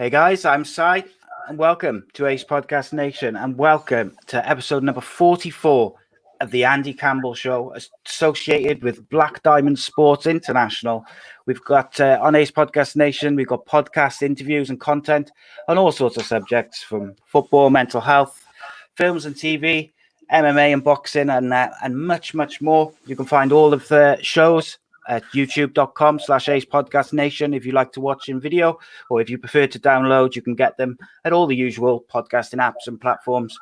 Hey guys, I'm Sai, and welcome to Ace Podcast Nation, and welcome to episode number 44 of the Andy Campbell Show, associated with Black Diamond Sports International. We've got on Ace Podcast Nation, we've got podcast interviews and content on all sorts of subjects, from football, mental health, films and TV, MMA and boxing, and much, much more. You can find all of the shows at youtube.com/Ace Podcast Nation if you like to watch in video, or if you prefer to download, you can get them at all the usual podcasting apps and platforms.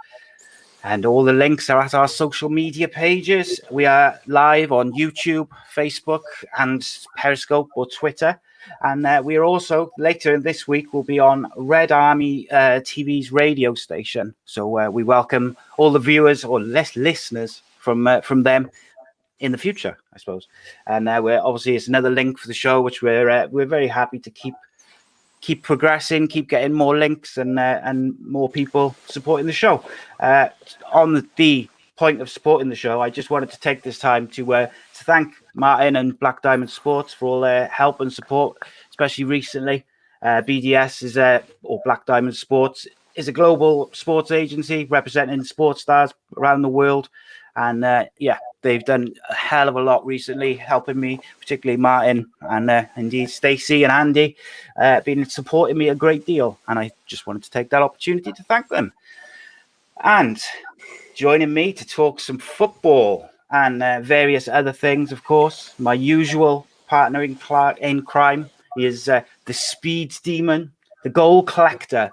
And all the links are at our social media pages. We are live on YouTube, Facebook, and Periscope or Twitter. And we are also, later in this week, we'll be on Red Army TV's radio station. So we welcome all the viewers or listeners from them in the future, I suppose. And we're obviously, it's another link for the show, which we're very happy to keep progressing, keep getting more links and more people supporting the show. On the point of supporting the show, I just wanted to take this time to thank Martin and Black Diamond Sports for all their help and support, especially recently. BDS is or Black Diamond Sports is a global sports agency representing sports stars around the world. And they've done a hell of a lot recently, helping me, particularly Martin and indeed Stacey and Andy, been supporting me a great deal. And I just wanted to take that opportunity to thank them. And joining me to talk some football and various other things, of course, my usual partner in crime is the speed demon, the goal collector,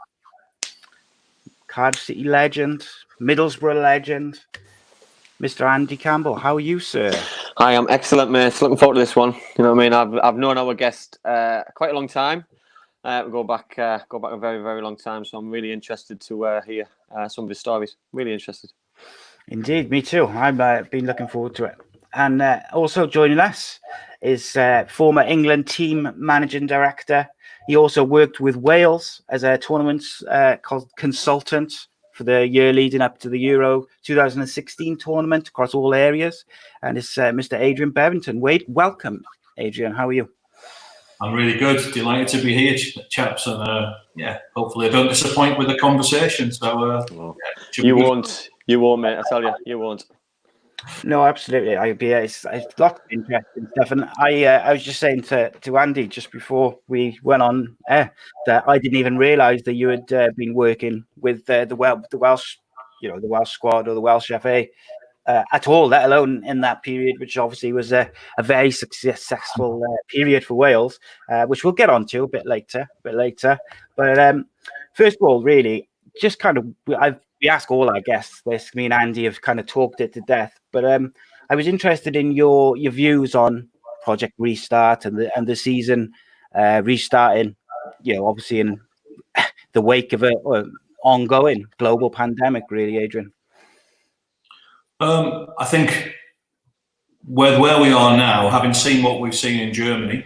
Cardiff City legend, Middlesbrough legend, Mr. Andy Campbell. How are you, sir? Hi, I'm excellent, mate. Looking forward to this one. You know what I mean? I've known our guest quite a long time. We go back a very, very long time. So I'm really interested to hear some of his stories. Really interested. Indeed, me too. I've been looking forward to it. And also joining us is former England team managing director. He also worked with Wales as a tournament consultant for the year leading up to the Euro 2016 tournament across all areas. And it's Mr. Adrian Bevington. Welcome, Adrian. How are you? I'm really good. Delighted to be here, chaps. And hopefully I don't disappoint with the conversation. So you won't, mate. I tell you, you won't. No, absolutely. It's lots of interesting stuff. And I was just saying to Andy just before we went on air that I didn't even realise that you had been working with the Welsh, the Welsh squad or the Welsh FA at all, let alone in that period, which obviously was a very successful period for Wales, which we'll get onto a bit later. But first of all, really, just kind of we ask all our guests this. Me and Andy have kind of talked it to death, but I was interested in your views on Project Restart and the season restarting. Obviously in the wake of an ongoing global pandemic. Really, Adrian. I think where we are now, having seen what we've seen in Germany,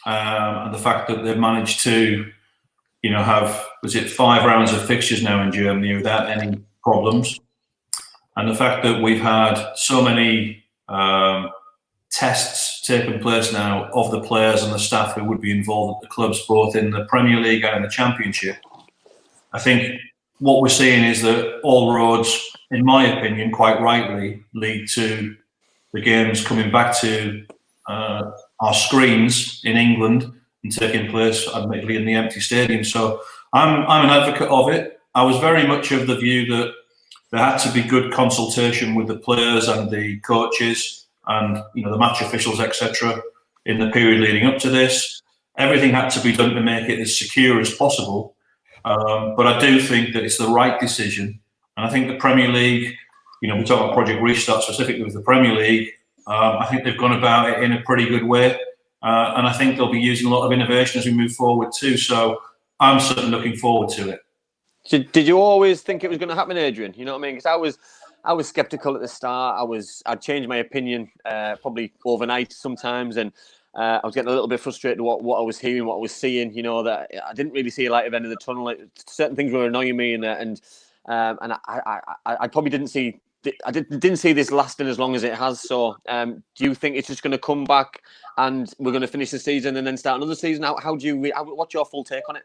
and the fact that they've managed to have, 5 rounds of fixtures now in Germany without any problems. And the fact that we've had so many tests taking place now of the players and the staff who would be involved at the clubs, both in the Premier League and the Championship. I think what we're seeing is that all roads, in my opinion, quite rightly, lead to the games coming back to our screens in England and taking place, admittedly, in the empty stadium. So I'm an advocate of it. I was very much of the view that there had to be good consultation with the players and the coaches and the match officials, etc., in the period leading up to this. Everything had to be done to make it as secure as possible. But I do think that it's the right decision. And I think the Premier League, we talk about Project Restart specifically with the Premier League, I think they've gone about it in a pretty good way. And I think they'll be using a lot of innovation as we move forward too. So I'm certainly looking forward to it. Did you always think it was going to happen, Adrian? You know what I mean? Because I was sceptical at the start. I'd changed my opinion probably overnight sometimes, and I was getting a little bit frustrated with what I was hearing, what I was seeing. That I didn't really see a light at the end of the tunnel. Certain things were annoying me, and I probably didn't see. I didn't see this lasting as long as it has. So, do you think it's just going to come back and we're going to finish the season and then start another season? What's your full take on it?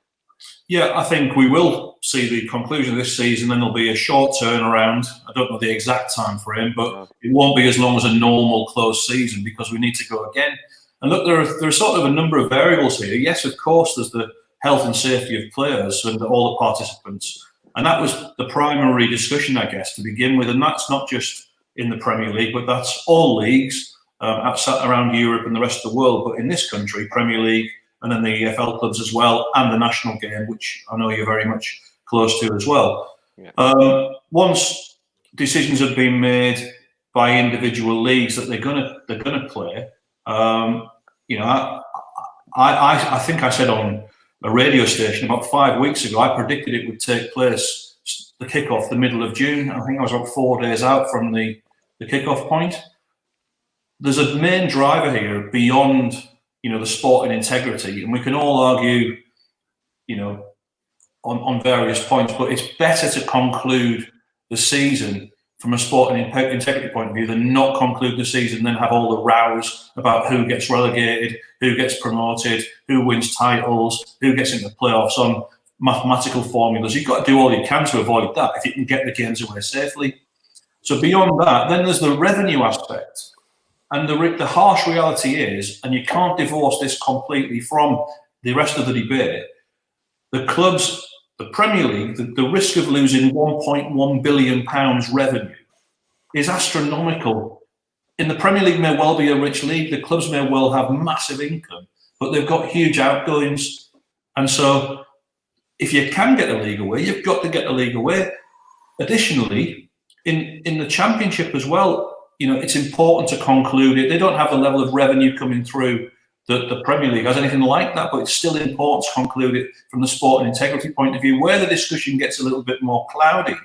Yeah, I think we will see the conclusion of this season, then there'll be a short turnaround. I don't know the exact time frame, but it won't be as long as a normal close season because we need to go again. And look, there are sort of a number of variables here. Yes, of course, there's the health and safety of players and all the participants. And that was the primary discussion, I guess, to begin with. And that's not just in the Premier League, but that's all leagues outside around Europe and the rest of the world. But in this country, Premier League, and then the EFL clubs as well, and the national game, which I know you're very much close to as well. Yeah. Once decisions have been made by individual leagues that they're gonna play, you know, I think I said on a radio station about 5 weeks ago, I predicted it would take place the kickoff the middle of June. I think I was about 4 days out from the kickoff point. There's a main driver here beyond, you know, the sporting integrity, and we can all argue, you know, on various points, but it's better to conclude the season from a sporting integrity point of view than not conclude the season and then have all the rows about who gets relegated, who gets promoted, who wins titles, who gets into playoffs on mathematical formulas. You've got to do all you can to avoid that if you can get the games away safely. So beyond that, then there's the revenue aspect. And the harsh reality is, and you can't divorce this completely from the rest of the debate, the clubs, the Premier League, the risk of losing £1.1 billion revenue is astronomical. In the Premier League may well be a rich league, the clubs may well have massive income, but they've got huge outgoings. And so if you can get the league away, you've got to get the league away. Additionally, in the Championship as well, you know, it's important to conclude it. They don't have the level of revenue coming through that the Premier League has, anything like that, but it's still important to conclude it from the sport and integrity point of view. Where the discussion gets a little bit more cloudy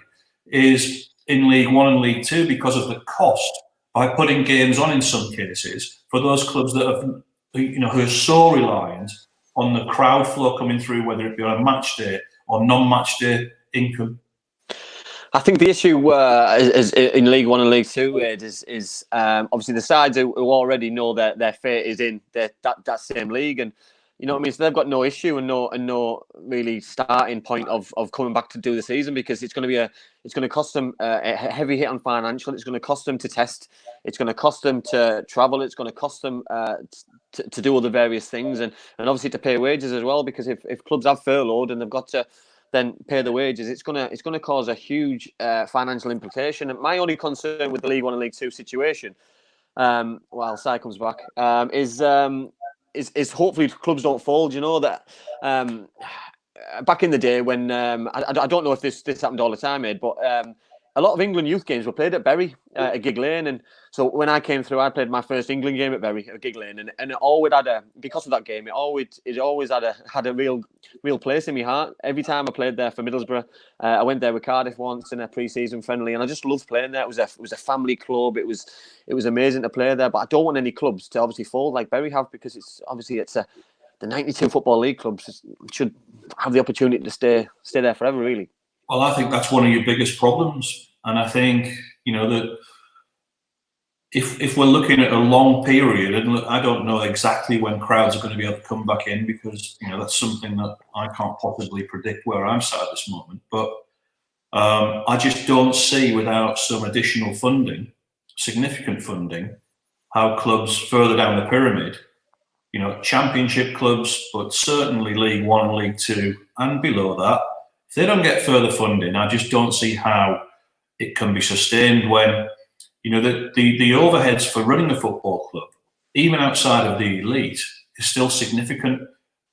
is in League One and League Two because of the cost by putting games on in some cases for those clubs that have, you know, who are so reliant on the crowd flow coming through, whether it be on a match day or non-match day income. I think the issue is in League One and League Two is obviously the sides who already know that their fate is in that same league, and you know what I mean. So they've got no issue and no really starting point of coming back to do the season because it's going to cost them a heavy hit on financial. It's going to cost them to test. It's going to cost them to travel. It's going to cost them to do all the various things and obviously to pay wages as well because if clubs have furloughed and they've got to then pay the wages, it's gonna cause a huge financial implication. And my only concern with the League One and League Two situation, while Si comes back, is hopefully clubs don't fold. You know that back in the day when I don't know if this happened all the time, Ed, but a lot of England youth games were played at Bury, at Gig Lane, and so when I came through, I played my first England game at Bury, at Gig Lane, and it always had because of that game, it always had a real place in my heart. Every time I played there for Middlesbrough, I went there with Cardiff once in a pre-season friendly, and I just loved playing there. It was a family club. It was amazing to play there, but I don't want any clubs to obviously fold like Bury have because the 92 Football League clubs should have the opportunity to stay there forever, really. Well, I think that's one of your biggest problems. And I think, you know, that if we're looking at a long period, and look, I don't know exactly when crowds are going to be able to come back in because, you know, that's something that I can't possibly predict where I'm sat at this moment. But I just don't see without some additional funding, significant funding, how clubs further down the pyramid, you know, Championship clubs, but certainly League One and League Two and below that, if they don't get further funding, I just don't see how it can be sustained when, you know, the overheads for running a football club, even outside of the elite, is still significant.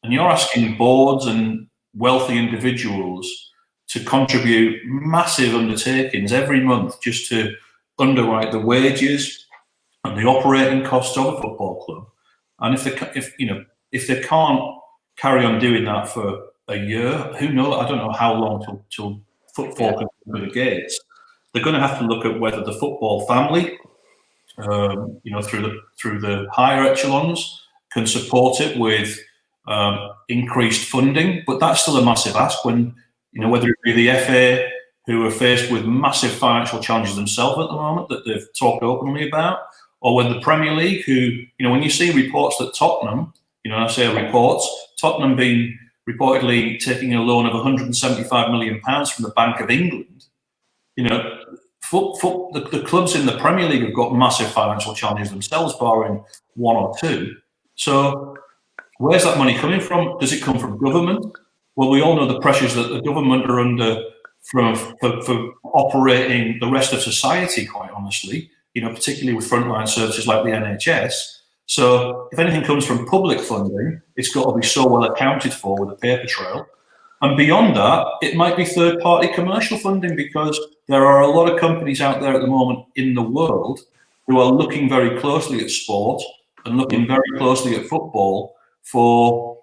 And you're asking boards and wealthy individuals to contribute massive undertakings every month just to underwrite the wages and the operating costs of a football club. And if they can't carry on doing that for a year, who knows? I don't know how long till football can open the gates. They're going to have to look at whether the football family, you know, through the higher echelons, can support it with increased funding. But that's still a massive ask when, you know, whether it be the FA, who are faced with massive financial challenges themselves at the moment that they've talked openly about, or whether the Premier League, who, you know, when you see reports that Tottenham, you know, I say reports, Tottenham being reportedly taking a loan of £175 million from the Bank of England. The clubs in the Premier League have got massive financial challenges themselves, barring one or two. So where's that money coming from? Does it come from government? Well, we all know the pressures that the government are under for operating the rest of society, quite honestly, particularly with frontline services like the NHS. So if anything comes from public funding, it's got to be so well accounted for with a paper trail. And beyond that, it might be third-party commercial funding, because there are a lot of companies out there at the moment in the world who are looking very closely at sport and looking very closely at football for,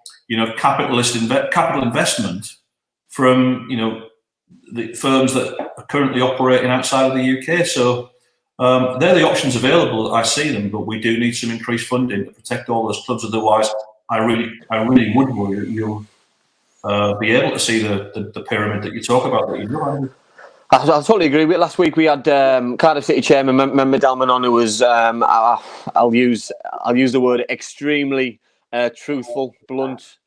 capital investment from, the firms that are currently operating outside of the UK. So they're the options available. I see them, but we do need some increased funding to protect all those clubs. Otherwise, I really would worry that you'll be able to see the pyramid that you talk about. I totally agree. Last week we had Cardiff City chairman Mehmet Dalman on, who was I'll use the word extremely truthful, blunt.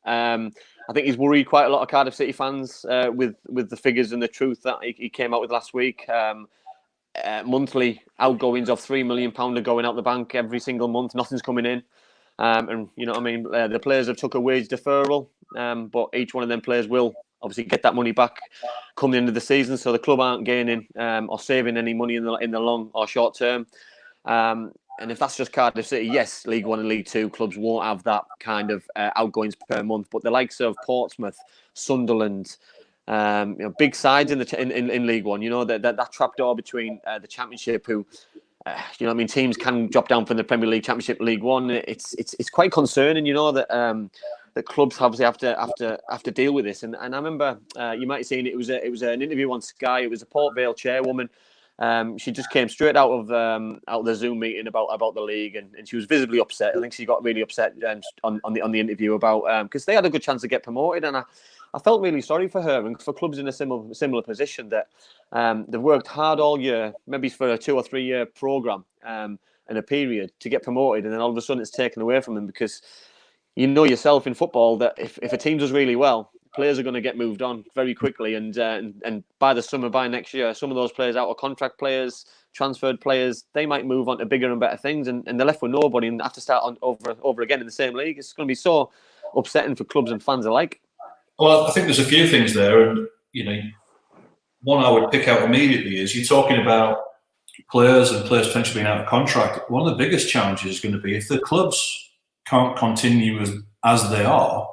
I think he's worried quite a lot of Cardiff City fans with the figures and the truth that he came out with last week. Monthly outgoings of £3 million are going out the bank every single month. Nothing's coming in. And you know what I mean? The players have took a wage deferral, but each one of them players will obviously get that money back come the end of the season. So the club aren't gaining or saving any money in the long or short term. And if that's just Cardiff City, yes, League One and League Two clubs won't have that kind of outgoings per month. But the likes of Portsmouth, Sunderland, big sides in League One, that trapdoor between the Championship, who, teams can drop down from the Premier League, Championship, League One. It's quite concerning, that clubs obviously have to deal with this. And I remember you might have seen it was an interview on Sky. It was a Port Vale chairwoman. She just came straight out of the Zoom meeting about the league, and she was visibly upset. I think she got really upset on the interview about because they had a good chance to get promoted, and I felt really sorry for her and for clubs in a similar position that they've worked hard all year, maybe for a 2 or 3 year program and a period to get promoted, and then all of a sudden it's taken away from them, because you know yourself in football that if a team does really well, players are going to get moved on very quickly, and by the summer, by next year, some of those players, out of contract players, transferred players, they might move on to bigger and better things, and they're left with nobody and have to start over again in the same league. It's going to be so upsetting for clubs and fans alike. Well, I think there's a few things there, and one I would pick out immediately is you're talking about players potentially being out of contract. One of the biggest challenges is going to be if the clubs can't continue as they are.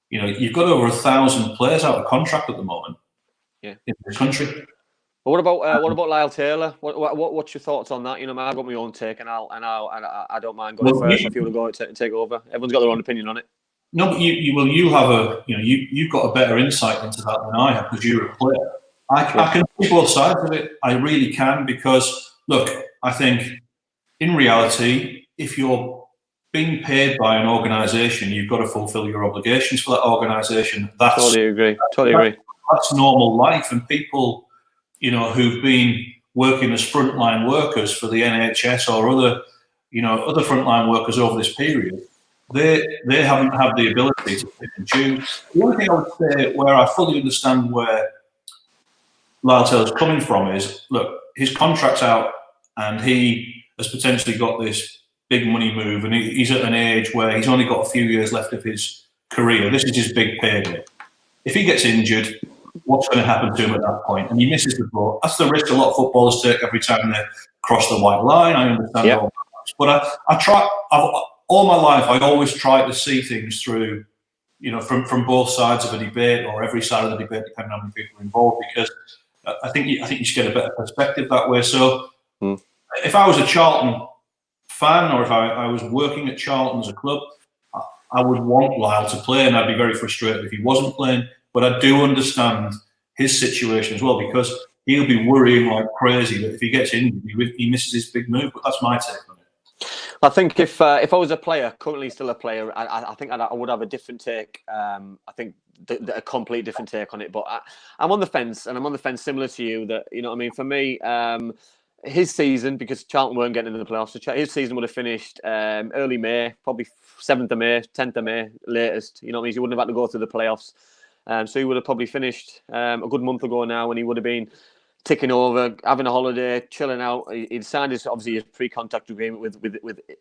You've got over 1,000 players out of contract at the moment in the country. But what about Lyle Taylor? What's your thoughts on that? I've got my own take, and I don't mind going first if you want to go and take over. Everyone's got their own opinion on it. No, but you have you've got a better insight into that than I have, because you're a player. I can see both sides of it. I really can, because look, I think in reality, if you're being paid by an organisation, you've got to fulfil your obligations for that organisation. Totally agree. That's normal life, and people, who've been working as frontline workers for the NHS or other frontline workers over this period, they haven't had the ability to pick and choose. The only thing I would say where I fully understand where Lyle Taylor's coming from is, look, his contract's out and he has potentially got this big money move, and he's at an age where he's only got a few years left of his career. This is his big payday. If he gets injured, what's going to happen to him at that point? And he misses the boat. That's the risk a lot of footballers take every time they cross the white line. I understand all that. But all my life, I always try to see things through, from both sides of a debate, or every side of the debate, depending on how many people are involved, because I think you just get a better perspective that way. So if I was a Charlton fan, or if I was working at Charlton as a club, I would want Lyle to play, and I'd be very frustrated if he wasn't playing. But I do understand his situation as well, because he'll be worrying like crazy that if he gets injured, he misses his big move. But that's my take on it. I think if I was a player, currently still a player, I think I would have a different take. I think a complete different take on it. But I'm on the fence, and I'm on the fence similar to you. That for me. his season, because Charlton weren't getting into the playoffs, so his season would have finished early May, probably 7th of May, 10th of May, latest. You know what I mean? He wouldn't have had to go through the playoffs. So he would have probably finished a good month ago now, and he would have been ticking over, having a holiday, chilling out. He'd signed his pre-contact agreement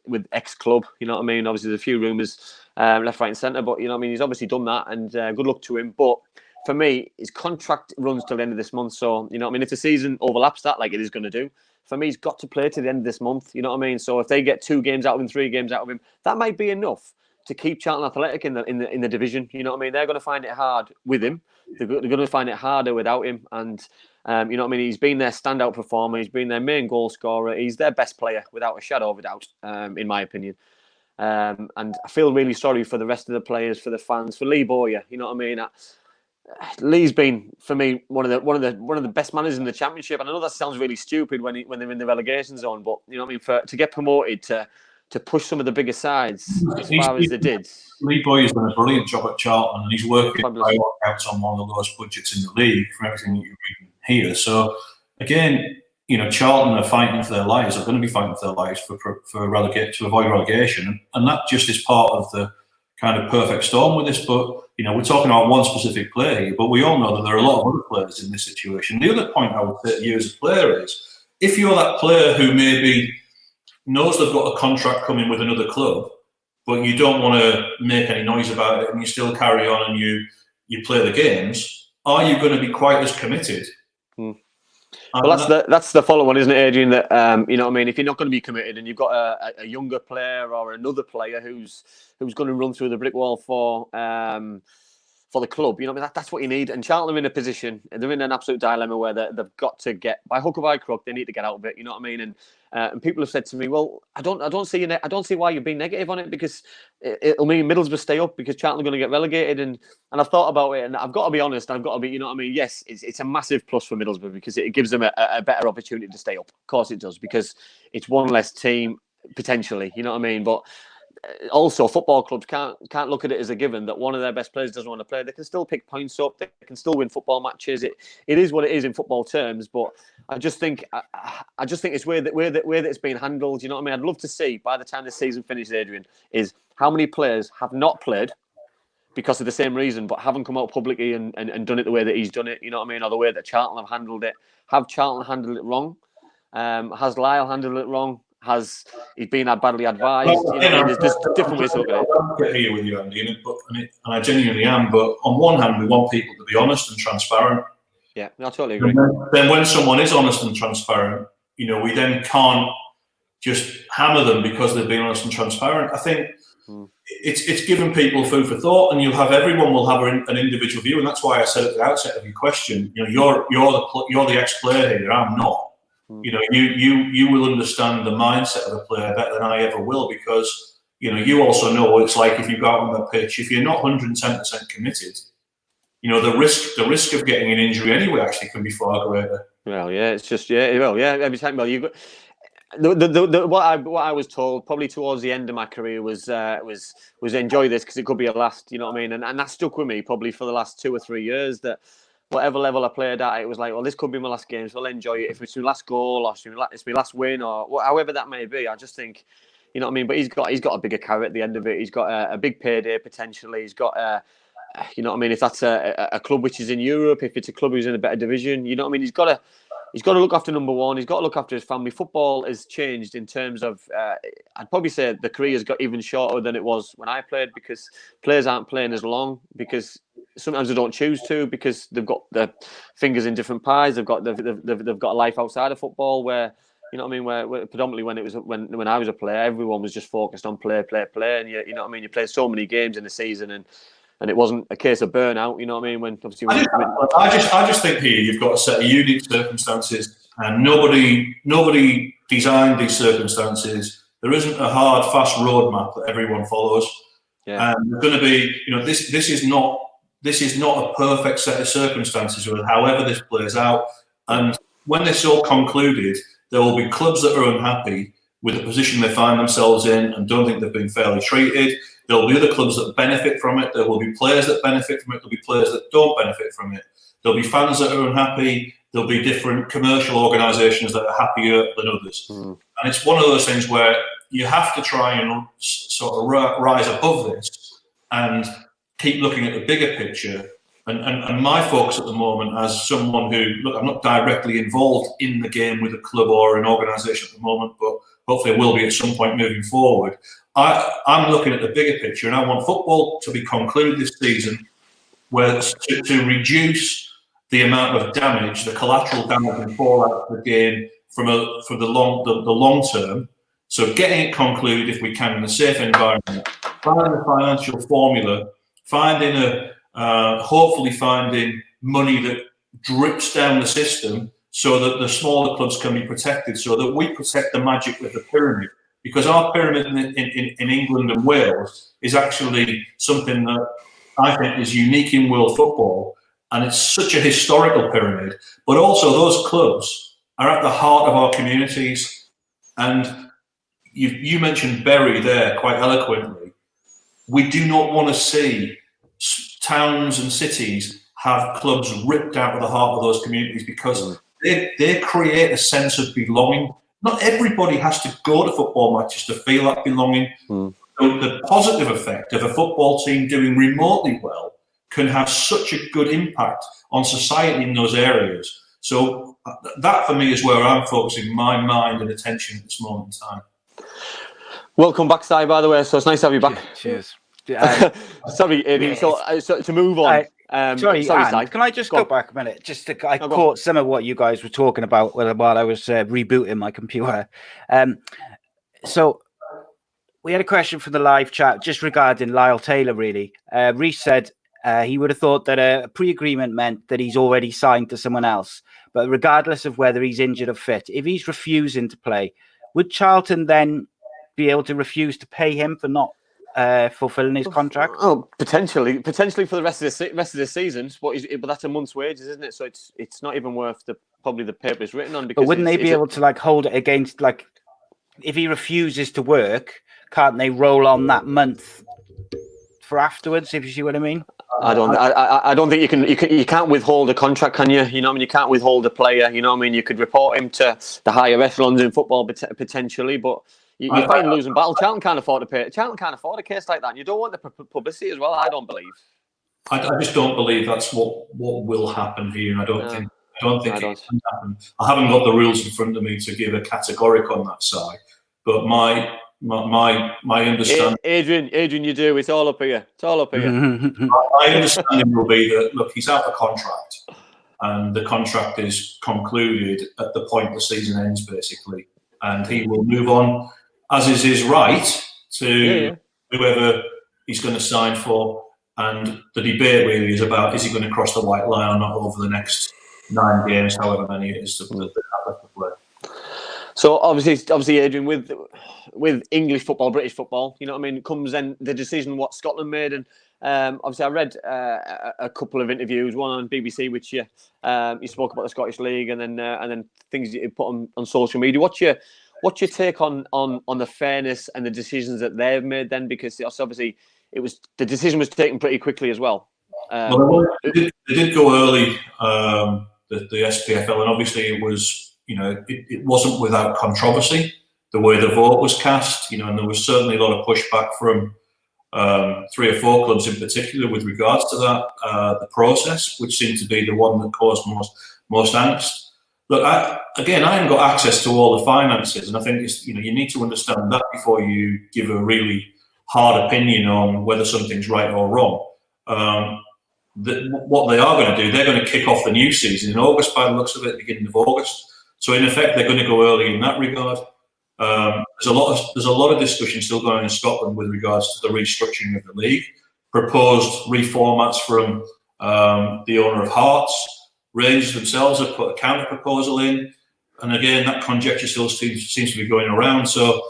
with ex-club. You know what I mean? Obviously, there's a few rumours left, right, and centre, but you know what I mean. He's obviously done that, and good luck to him. But for me, his contract runs till the end of this month. So you know what I mean. If the season overlaps that, like it is going to do, for me, he's got to play to the end of this month. You know what I mean? So if they get 2 games out of him, 3 games out of him, that might be enough to keep Charlton Athletic in the division. You know what I mean? They're going to find it hard with him. They're going to find it harder without him. And you know what I mean? He's been their standout performer. He's been their main goal scorer. He's their best player without a shadow of a doubt, in my opinion. And I feel really sorry for the rest of the players, for the fans, for Lee Bowyer. You know what I mean? Lee's been, for me, one of the best managers in the Championship. And I know that sounds really stupid when they're in the relegation zone, but you know what I mean? To get promoted, to push some of the bigger sides as far as they did. Lee Boyer's done a brilliant job at Charlton, and he's working out on one of the lowest budgets in the league from everything that you're reading here. So again, you know, Charlton are fighting for their lives. Are going to be fighting for their lives to avoid relegation, and that just is part of the kind of perfect storm with this. But you know, we're talking about one specific player here, but we all know that there are a lot of other players in this situation. The other point I would say to you as a player is, if you're that player who maybe knows they've got a contract coming with another club, but you don't want to make any noise about it, and you still carry on and you play the games, are you going to be quite as committed? Well, that's the follow on, isn't it, Adrian? That you know what I mean. If you're not going to be committed, and you've got a younger player or another player who's going to run through the brick wall for the club, you know what I mean. That's what you need. And Charlton are in a position; they're in an absolute dilemma where they've got to get, by hook or by crook, they need to get out of it. You know what I mean? And people have said to me, "Well, I don't see why you're being negative on it, because it'll mean Middlesbrough stay up because Charlton are going to get relegated." And I've thought about it, and I've got to be honest. I've got to be, you know what I mean. Yes, it's a massive plus for Middlesbrough because it gives them a better opportunity to stay up. Of course, it does, because it's one less team potentially. You know what I mean? But also, football clubs can't look at it as a given that one of their best players doesn't want to play. They can still pick points up. They can still win football matches. It is what it is in football terms. But I just think it's where that it's being handled. You know what I mean? I'd love to see, by the time this season finishes, Adrian, is how many players have not played because of the same reason, but haven't come out publicly and done it the way that he's done it. You know what I mean? Or the way that Charlton have handled it. Have Charlton handled it wrong? Has Lyle handled it wrong? Has he been badly advised? You know, there's different ways to look at it. I get here with you, Andy, and I genuinely am. But on one hand, we want people to be honest and transparent. Yeah, I totally agree. Then when someone is honest and transparent, you know, we then can't just hammer them because they've been honest and transparent. I think it's given people food for thought, and everyone will have an individual view, and that's why I said at the outset of your question, you know, you're the ex-player here. I'm not. You know, you will understand the mindset of a player better than I ever will, because you know, you also know what it's like if you go out on the pitch. If you're not 110% committed, you know, the risk of getting an injury anyway actually can be far greater. Well, yeah, it's just every time. Well, you got what I was told probably towards the end of my career was enjoy this because it could be a last. You know what I mean? And that stuck with me probably for the last 2 or 3 years. That whatever level I played at, it was like, well, this could be my last game, so I'll enjoy it. If it's my last goal or it's my last win or however that may be, I just think, you know what I mean. But he's got a bigger carrot at the end of it. He's got a big payday potentially. He's got you know what I mean. If that's a club which is in Europe, if it's a club who's in a better division, you know what I mean. He's got to look after number one. He's got to look after his family. Football has changed in terms of, I'd probably say the career has got even shorter than it was when I played, because players aren't playing as long, because sometimes they don't choose to, because they've got their fingers in different pies. They've got a life outside of football where, you know what I mean, where predominantly when I was a player, everyone was just focused on play, and you know what I mean. You played so many games in a season, and it wasn't a case of burnout. You know what I mean? When obviously, I just think here you've got a set of unique circumstances, and nobody designed these circumstances. There isn't a hard, fast roadmap that everyone follows. Yeah. And there's going to be, you know, this is not a perfect set of circumstances, or however this plays out. And when this all concluded, there will be clubs that are unhappy with the position they find themselves in and don't think they've been fairly treated. There will be other clubs that benefit from it. There will be players that benefit from it. There will be players that don't benefit from it. There'll be fans that are unhappy. there'll be different commercial organisations that are happier than others. And it's one of those things where you have to try and sort of rise above this and keep looking at the bigger picture. And my focus at the moment, as someone who, look, I'm not directly involved in the game with a club or an organisation at the moment, but hopefully I will be at some point moving forward. I'm looking at the bigger picture, and I want football to be concluded this season, where to reduce the amount of damage, the collateral damage and fallout of the game for the long term. So getting it concluded, if we can, in a safe environment, finding a financial formula, hopefully finding money that drips down the system so that the smaller clubs can be protected, so that we protect the magic of the pyramid. Because our pyramid in England and Wales is actually something that I think is unique in world football, and it's such a historical pyramid. But also those clubs are at the heart of our communities. And you mentioned Bury there quite eloquently. We do not want to see towns and cities have clubs ripped out of the heart of those communities, because they create a sense of belonging. Not everybody has to go to football matches to feel that belonging. The positive effect of a football team doing remotely well can have such a good impact on society in those areas. So that, for me, is where I'm focusing my mind and attention at this moment in time. Welcome back, Si, by the way. So it's nice to have you back. Cheers. Sorry, Adrian. So to move on. Sorry, Anne, can I just go back a minute? I caught some of what you guys were talking about while I was rebooting my computer. So we had a question from the live chat just regarding Lyle Taylor, really. Reece said he would have thought that a pre-agreement meant that he's already signed to someone else. But regardless of whether he's injured or fit, if he's refusing to play, would Charlton then be able to refuse to pay him for not fulfilling his contract? Oh, potentially for the rest of the season. But that's a month's wages, isn't it? So it's not even worth probably the paper it's written on. Because but wouldn't they be able to hold it against, if he refuses to work, can't they roll on that month for afterwards? If you see what I mean. I don't think you can't withhold a contract, can you? You know what I mean? You can't withhold a player. You know what I mean? You could report him to the higher echelons in football potentially, but. You're fighting a losing battle. Charlton can't afford to pay. Charlton can't afford a case like that. And you don't want the publicity as well. I don't believe. I just don't believe that's what will happen here, and I don't think it can happen. I haven't got the rules in front of me to give a categoric on that side, but my understanding. Adrian, you do. It's all up here. It's all up here. My understanding will be that, look, he's out of contract, and the contract is concluded at the point the season ends, basically, and he will move on, as is his right, to whoever he's going to sign for. And the debate really is about, is he going to cross the white line or not over the next 9 games, however many it is that they have to play. So obviously, Adrian, with English football, British football, you know what I mean, comes then the decision what Scotland made. And obviously, I read a couple of interviews, one on BBC, which you spoke about the Scottish League, and then things you put on social media. What's your take on the fairness and the decisions that they've made then? Because obviously the decision was taken pretty quickly as well. They did go early, the SPFL, and obviously it was, it wasn't without controversy the way the vote was cast, and there was certainly a lot of pushback from 3 or 4 clubs in particular with regards to that, the process, which seemed to be the one that caused most angst. Look, I haven't got access to all the finances, and I think you need to understand that before you give a really hard opinion on whether something's right or wrong. What they are going to do, they're going to kick off the new season in August, by the looks of it, beginning of August. So in effect, they're going to go early in that regard. There's a lot of discussion still going on in Scotland with regards to the restructuring of the league, proposed reformats from the owner of Hearts. Rangers themselves have put a counter proposal in, and again, that conjecture still seems to be going around. So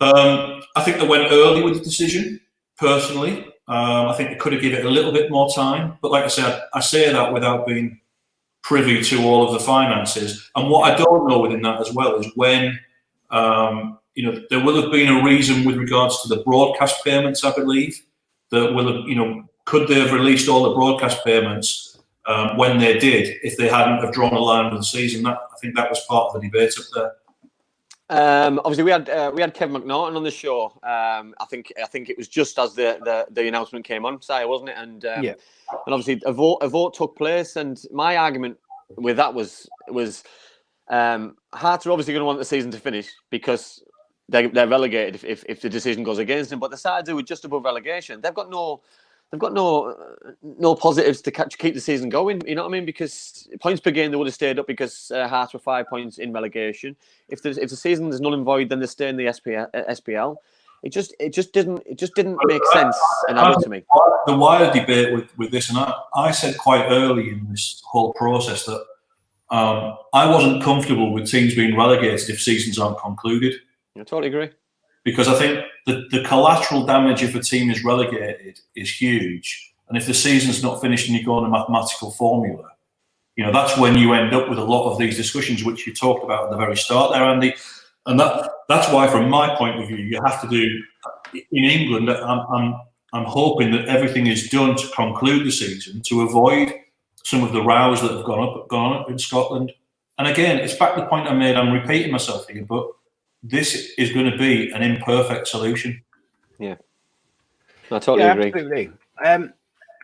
I think they went early with the decision. Personally, I think they could have given it a little bit more time. But like I said, I say that without being privy to all of the finances. And what I don't know within that as well is when, there will have been a reason with regards to the broadcast payments, I believe, that will have, could they have released all the broadcast payments when they did, if they hadn't have drawn a line with the season. I think that was part of the debate up there. Obviously, we had Kevin McNaughton on the show. I think it was just as the announcement came on, wasn't it? And and obviously a vote took place. And my argument with that was Hearts are obviously going to want the season to finish because they're relegated if the decision goes against them. But the sides who are just above relegation, they've got no positives to keep the season going. You know what I mean? Because points per game they would have stayed up because Hearts were 5 points in relegation. If the season is null and void, then they stay in the SPL. It just didn't make sense and added to me. The wider debate with this, and I said quite early in this whole process that I wasn't comfortable with teams being relegated if seasons aren't concluded. I totally agree. Because I think the collateral damage if a team is relegated is huge. And if the season's not finished and you go on a mathematical formula, that's when you end up with a lot of these discussions, which you talked about at the very start there, Andy. And that's why, from my point of view, you have to do, in England, I'm hoping that everything is done to conclude the season, to avoid some of the rows that have gone up in Scotland. And again, it's back to the point I made, I'm repeating myself here, but this is going to be an imperfect solution. Yeah, I totally agree. Absolutely.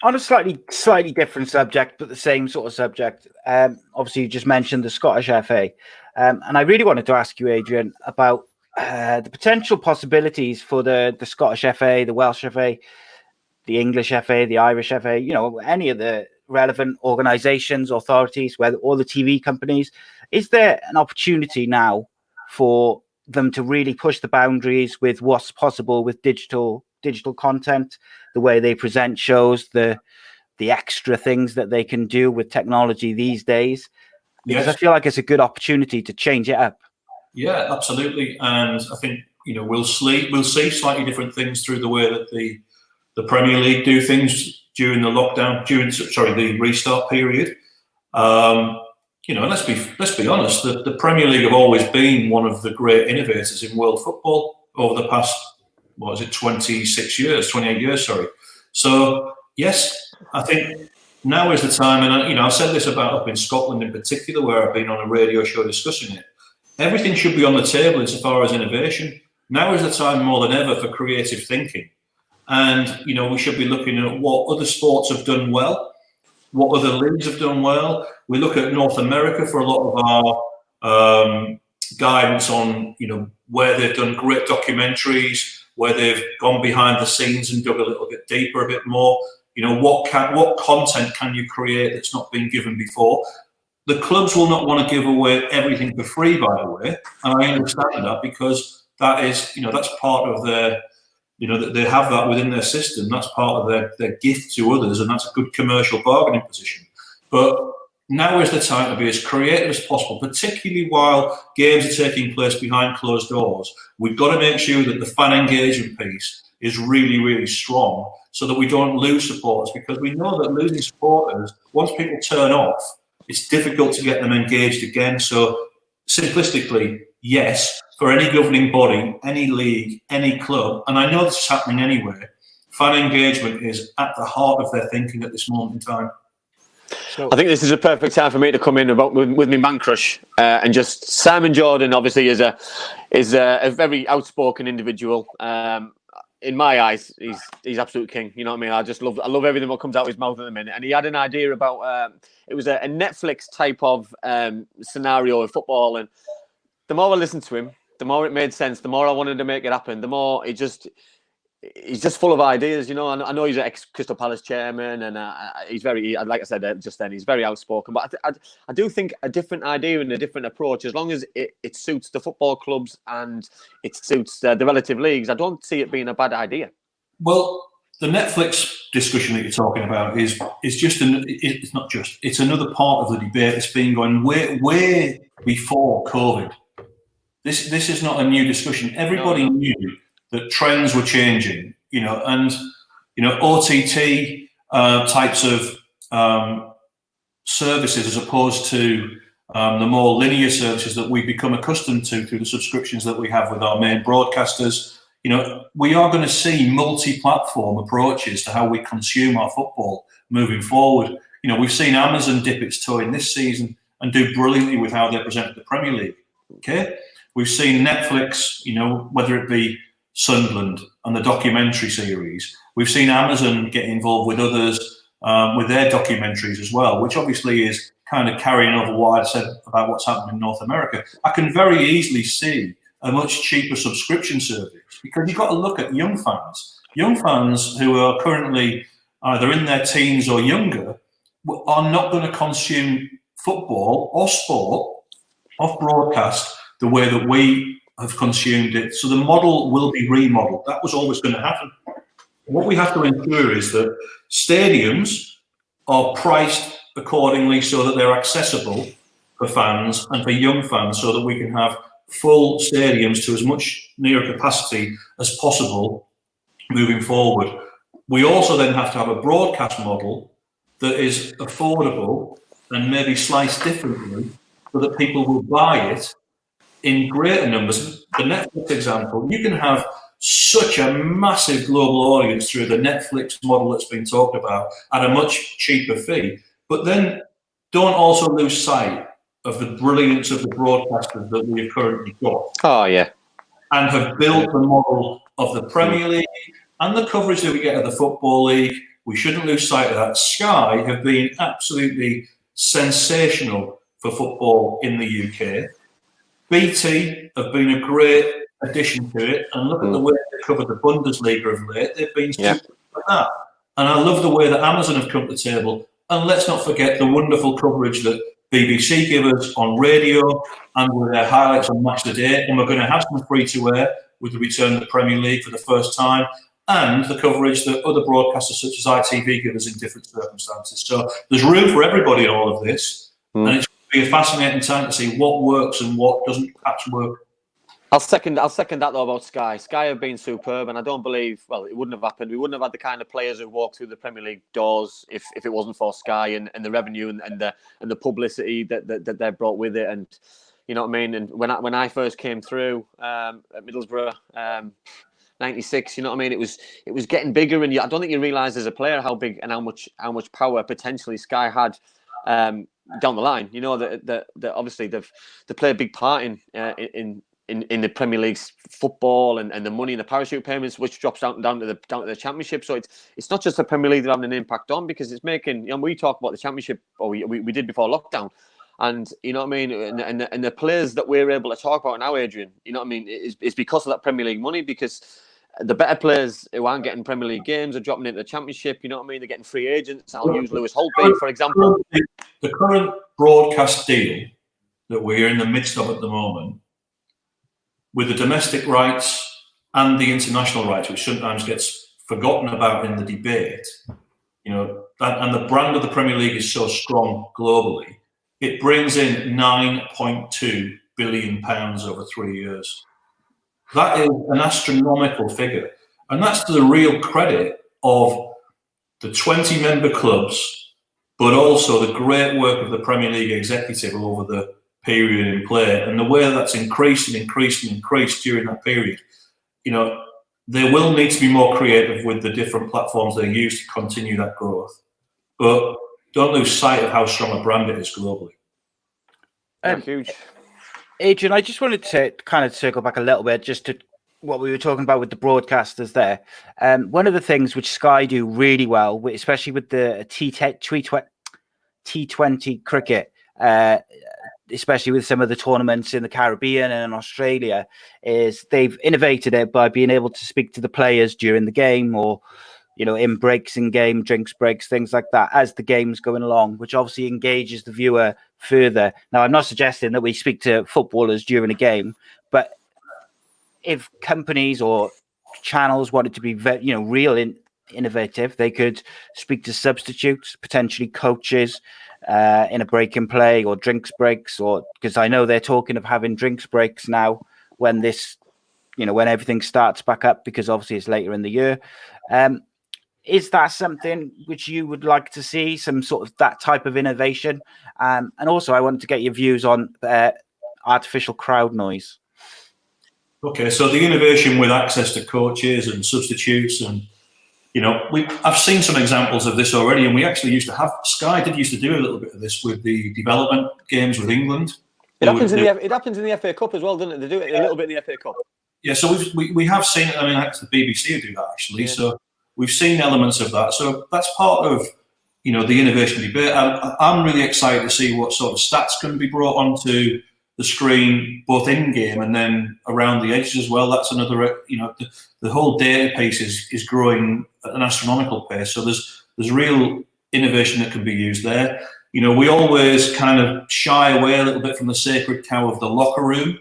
On a slightly different subject, but the same sort of subject. Obviously, you just mentioned the Scottish FA, and I really wanted to ask you, Adrian, about the potential possibilities for the Scottish FA, the Welsh FA, the English FA, the Irish FA. Any of the relevant organisations, authorities, whether all the TV companies. Is there an opportunity now for them to really push the boundaries with what's possible with digital content, the way they present shows, the extra things that they can do with technology these days? Because I feel like it's a good opportunity to change it up. Yeah, absolutely. And I think we'll see slightly different things through the way that the Premier League do things during the lockdown, the restart period. Let's be honest. The Premier League have always been one of the great innovators in world football over the past 28 years. Sorry. So yes, I think now is the time, and I've said this about up in Scotland in particular, where I've been on a radio show discussing it. Everything should be on the table insofar as innovation. Now is the time more than ever for creative thinking, and we should be looking at what other sports have done well, what other leagues have done well. We look at North America for a lot of our guidance on where they've done great documentaries, where they've gone behind the scenes and dug a little bit deeper, a bit more. What content can you create that's not been given before? The clubs will not want to give away everything for free, by the way, and I understand that because that is, that's part of their, that they have that within their system. That's part of their gift to others, and that's a good commercial bargaining position. But now is the time to be as creative as possible, particularly while games are taking place behind closed doors. We've got to make sure that the fan engagement piece is really, really strong so that we don't lose supporters, because we know that losing supporters, once people turn off, it's difficult to get them engaged again. So simplistically, yes, for any governing body, any league, any club, and I know this is happening anywhere, fan engagement is at the heart of their thinking at this moment in time. So, I think this is a perfect time for me to come in with my man crush, and just Simon Jordan. Obviously, is a very outspoken individual. In my eyes, he's absolute king. You know what I mean? I love everything that comes out of his mouth at the minute. And he had an idea about it was a Netflix type of scenario of football. And the more I listened to him, the more it made sense. The more I wanted to make it happen. The more he's just full of ideas, I know he's an ex-Crystal Palace chairman, and he's very, like I said just then, he's very outspoken. But I do think a different idea and a different approach, as long as it suits the football clubs and it suits the relative leagues, I don't see it being a bad idea. Well, the Netflix discussion that you're talking about is just it's another part of the debate that's been going way before COVID. This is not a new discussion. Everybody knew that trends were changing, and OTT types of services, as opposed to the more linear services that we've become accustomed to through the subscriptions that we have with our main broadcasters. We are going to see multi-platform approaches to how we consume our football moving forward. we've seen Amazon dip its toe in this season and do brilliantly with how they present the Premier League. Okay, we've seen Netflix, whether it be Sunderland and the documentary series. We've seen Amazon get involved with others with their documentaries as well, which obviously is kind of carrying over what I said about what's happening in North America. I can very easily see a much cheaper subscription service, because you've got to look at young fans who are currently either in their teens or younger are not going to consume football or sport off broadcast the way that we have consumed it. So the model will be remodeled. That was always going to happen. What we have to ensure is that stadiums are priced accordingly so that they're accessible for fans and for young fans, so that we can have full stadiums to as much near capacity as possible moving forward. We also then have to have a broadcast model that is affordable and maybe sliced differently so that people will buy it in greater numbers. The Netflix example, you can have such a massive global audience through the Netflix model that's been talked about at a much cheaper fee, but then don't also lose sight of the brilliance of the broadcasters that we've currently got. Oh, yeah. And have built the model of the Premier League and the coverage that we get of the Football League. We shouldn't lose sight of that. Sky have been absolutely sensational for football in the UK. BT have been a great addition to it, and look at the way they cover the Bundesliga of late. They've been super like that. And I love the way that Amazon have come to the table. And let's not forget the wonderful coverage that BBC give us on radio and with their highlights on Match of the Day. And we're going to have some free-to-air with the return of the Premier League for the first time, and the coverage that other broadcasters such as ITV give us in different circumstances. So there's room for everybody in all of this. And it's going to be a fascinating time to see what works and what doesn't perhaps work. I'll second that though about Sky. Sky have been superb, and I don't believe, well, it wouldn't have happened. We wouldn't have had the kind of players who walk through the Premier League doors if it wasn't for Sky and the revenue and the publicity that they've brought with it. And you know what I mean. And when I first came through at Middlesbrough, 96, you know what I mean. It was getting bigger, and I don't think you realise as a player how big and how much power potentially Sky had down the line. You know that obviously they play a big part in the Premier League's football and the money and the parachute payments, which drops down to the Championship. So it's not just the Premier League that having an impact on, because it's making. We talk about the Championship, or we did before lockdown, and you know what I mean. And the players that we're able to talk about now, Adrian, you know what I mean, is because of that Premier League money. Because the better players who aren't getting Premier League games are dropping into the Championship. You know what I mean. They're getting free agents. I'll use Lewis Holtby, for example. The current broadcast deal that we're in the midst of at the moment, with the domestic rights and the international rights, which sometimes gets forgotten about in the debate, and the brand of the Premier League is so strong globally, it brings in £9.2 billion over 3 years. That is an astronomical figure. And that's to the real credit of the 20-member clubs, but also the great work of the Premier League executive over the period in play, and the way that's increased during that period. They will need to be more creative with the different platforms they use to continue that growth, but don't lose sight of how strong a brand it is globally. Huge. Adrian, I just wanted to kind of circle back a little bit just to what we were talking about with the broadcasters there. One of the things which Sky do really well, especially with the T20 cricket, especially with some of the tournaments in the Caribbean and in Australia, is they've innovated it by being able to speak to the players during the game, or in breaks in game, drinks breaks, things like that, as the game's going along, which obviously engages the viewer further. Now, I'm not suggesting that we speak to footballers during a game, but if companies or channels wanted to be real innovative, they could speak to substitutes, potentially coaches, in a break and play or drinks breaks, or because I know they're talking of having drinks breaks now when this, when everything starts back up, because obviously it's later in the year. Is that something which you would like to see, some sort of that type of innovation? And also, I wanted to get your views on artificial crowd noise. Okay, so the innovation with access to coaches and substitutes and I've seen some examples of this already, and we actually used to have Sky used to do a little bit of this with the development games with England. It happens in the FA Cup as well, doesn't it? They do it a little bit in the FA Cup. Yeah, so we have seen it. I mean, it's the BBC who do that actually. Yeah. So we've seen elements of that. So that's part of the innovation debate. I'm really excited to see what sort of stats can be brought onto the screen, both in game and then around the edges as well. That's another. The whole data piece is growing at an astronomical pace. So there's real innovation that can be used there. We always kind of shy away a little bit from the sacred cow of the locker room,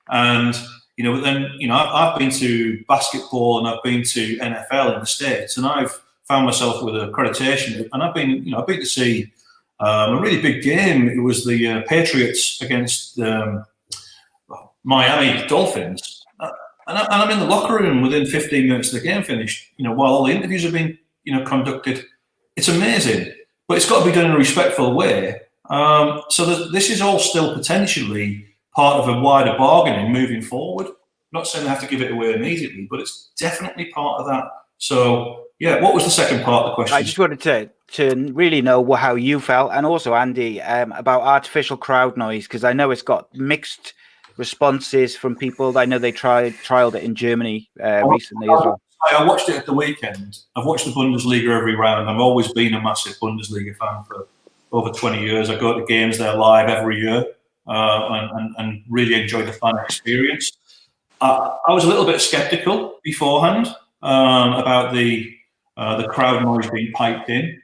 and but then I've been to basketball and I've been to NFL in the States, and I've found myself with accreditation, and I've been to see a really big game. It was the Patriots against Miami Dolphins, and I'm in the locker room within 15 minutes of the game finished. While all the interviews have been conducted. It's amazing, but it's got to be done in a respectful way. So this is all still potentially part of a wider bargaining moving forward. I'm not saying they have to give it away immediately, but it's definitely part of that. So, yeah, what was the second part of the question? I just wanted to really know how you felt, and also, Andy, about artificial crowd noise, because I know it's got mixed responses from people. I know they trialed it in Germany recently as well. I watched it at the weekend. I've watched the Bundesliga every round. I've always been a massive Bundesliga fan for over 20 years. I go to games there live every year and really enjoy the fan experience. I was a little bit sceptical beforehand about the crowd noise being piped in.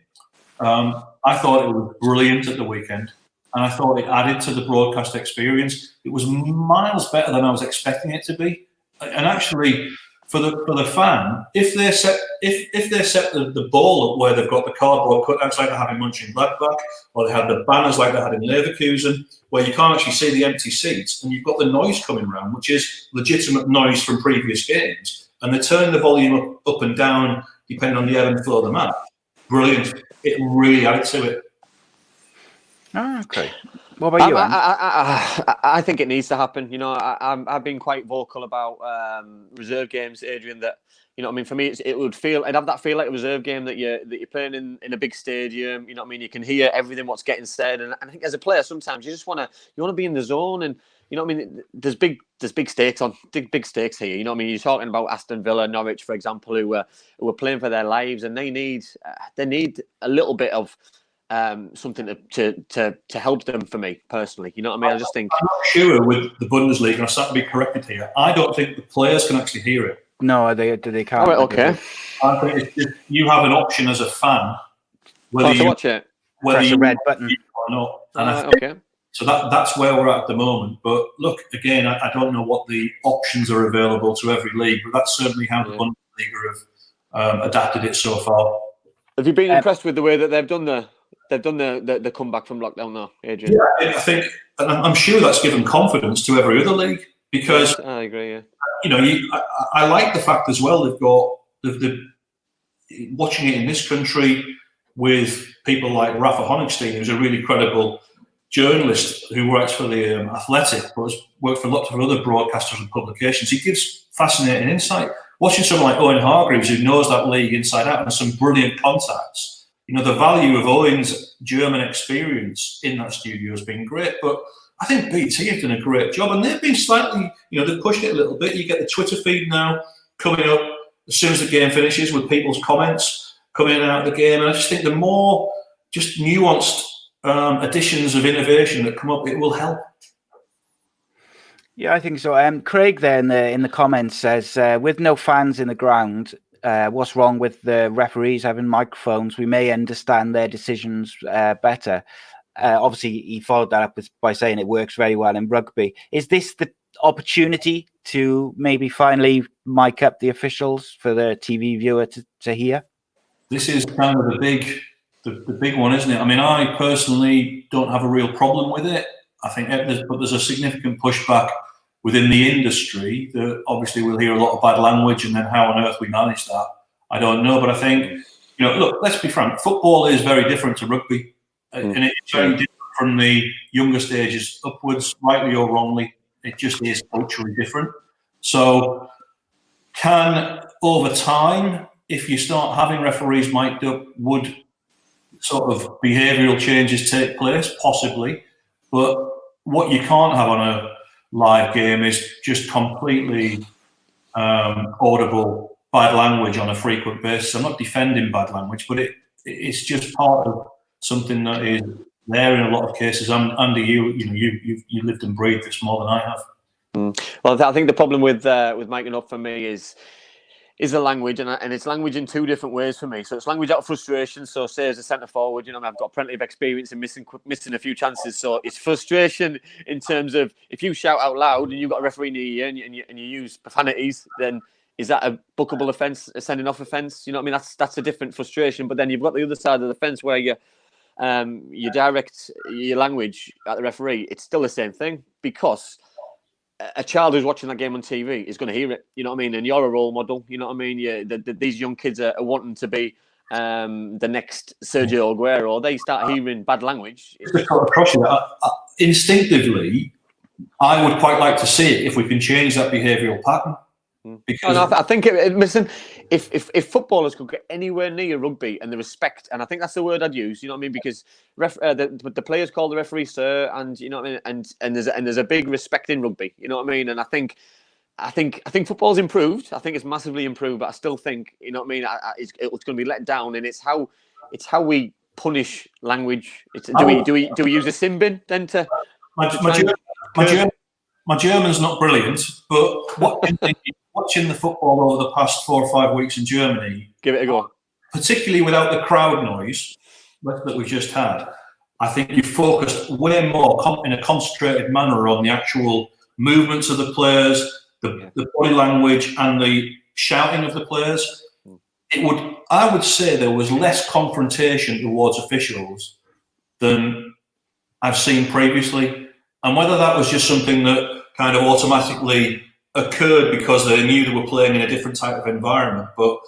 I thought it was brilliant at the weekend, and I thought it added to the broadcast experience. It was miles better than I was expecting it to be. And actually, for the fan, if they set the ball up where they've got the cardboard cutouts like they have in Mönchengladbach, or they have the banners like they had in Leverkusen, where you can't actually see the empty seats, and you've got the noise coming around, which is legitimate noise from previous games, and they turn the volume up and down depending on the ebb and flow of the match. Brilliant! It really added to it. Oh, okay. What about you, I think it needs to happen. I've been quite vocal about reserve games, Adrian. That for me, it would feel. I'd have that feel like a reserve game that you're playing in a big stadium. You can hear everything what's getting said, and I think as a player, sometimes you just want to be in the zone, and there's big stakes on big stakes here. You're talking about Aston Villa, Norwich, for example, who are playing for their lives, and they need a little bit of something to help them. For me personally, I just think I'm not sure with the Bundesliga, and I start to be corrected here. I don't think the players can actually hear it. No, they can't. Oh, right, okay. I think it's just, you have an option as a fan whether you watch it, press a red button or not. And okay. So that's where we're at the moment. But look, again, I don't know what the options are available to every league, but that's certainly how the Bundesliga have adapted it so far. Have you been impressed with the way that they've done the comeback from lockdown now, Adrian? Yeah, I think, and I'm sure that's given confidence to every other league, because yes, I agree. Yeah. I like the fact as well they've got the watching it in this country with people like Rafa Honigstein, who's a really credible journalist who works for the Athletic, but has worked for lots of other broadcasters and publications. He gives fascinating insight. Watching someone like Owen Hargreaves, who knows that league inside out and has some brilliant contacts, the value of Owen's German experience in that studio has been great. But I think BT have done a great job, and they've been slightly, they've pushed it a little bit. You get the Twitter feed now coming up as soon as the game finishes with people's comments coming out of the game. And I just think the more just nuanced additions of innovation that come up, it will help. Yeah, I think so. Craig there in the comments says, with no fans in the ground, what's wrong with the referees having microphones? We may understand their decisions better. Obviously, he followed that up by saying it works very well in rugby. Is this the opportunity to maybe finally mic up the officials for the TV viewer to hear? This is kind of the big one, isn't it? I mean, I personally don't have a real problem with it. I think there's a significant pushback within the industry that obviously we'll hear a lot of bad language, and then how on earth we manage that, I don't know. But I think, look, let's be frank, football is very different to rugby. And it's very different from the younger stages upwards, rightly or wrongly. It just is culturally different. So can, over time, if you start having referees mic'd up, would sort of behavioural changes take place? Possibly. But what you can't have on a live game is just completely audible bad language on a frequent basis. I'm not defending bad language, but it's just part of something that is there in a lot of cases. Andy, you lived and breathed this more than I have. Well, I think the problem with miking up for me is the language, and it's language in two different ways for me. So it's language out of frustration. So say as a centre forward, I've got plenty of experience in missing a few chances. So it's frustration in terms of if you shout out loud and you've got a referee near you and you use profanities, then is that a bookable offence, a sending off offence? You know what I mean? That's a different frustration. But then you've got the other side of the fence where you direct your language at the referee. It's still the same thing, because a child who's watching that game on TV is going to hear it, you know what I mean? And you're a role model, you know what I mean? These young kids are wanting to be the next Sergio Aguero. They start hearing bad language. Instinctively, I would quite like to see it if we can change that behavioural pattern. Because I think listen, if footballers could get anywhere near rugby and the respect, and I think that's the word I'd use, you know what I mean? Because the players call the referee sir, and you know what I mean, and there's a big respect in rugby, you know what I mean? And I think football's improved. I think it's massively improved, but I still think, you know what I mean, it's going to be let down, and it's how we punish language. Do we use a sin bin then to? My German's not brilliant, but watching the football over the past 4 or 5 weeks in Germany, give it a go. Particularly without the crowd noise that we've just had, I think you focused way more in a concentrated manner on the actual movements of the players, the body language, and the shouting of the players. I would say there was less confrontation towards officials than I've seen previously. And whether that was just something that kind of automatically occurred because they knew they were playing in a different type of environment, but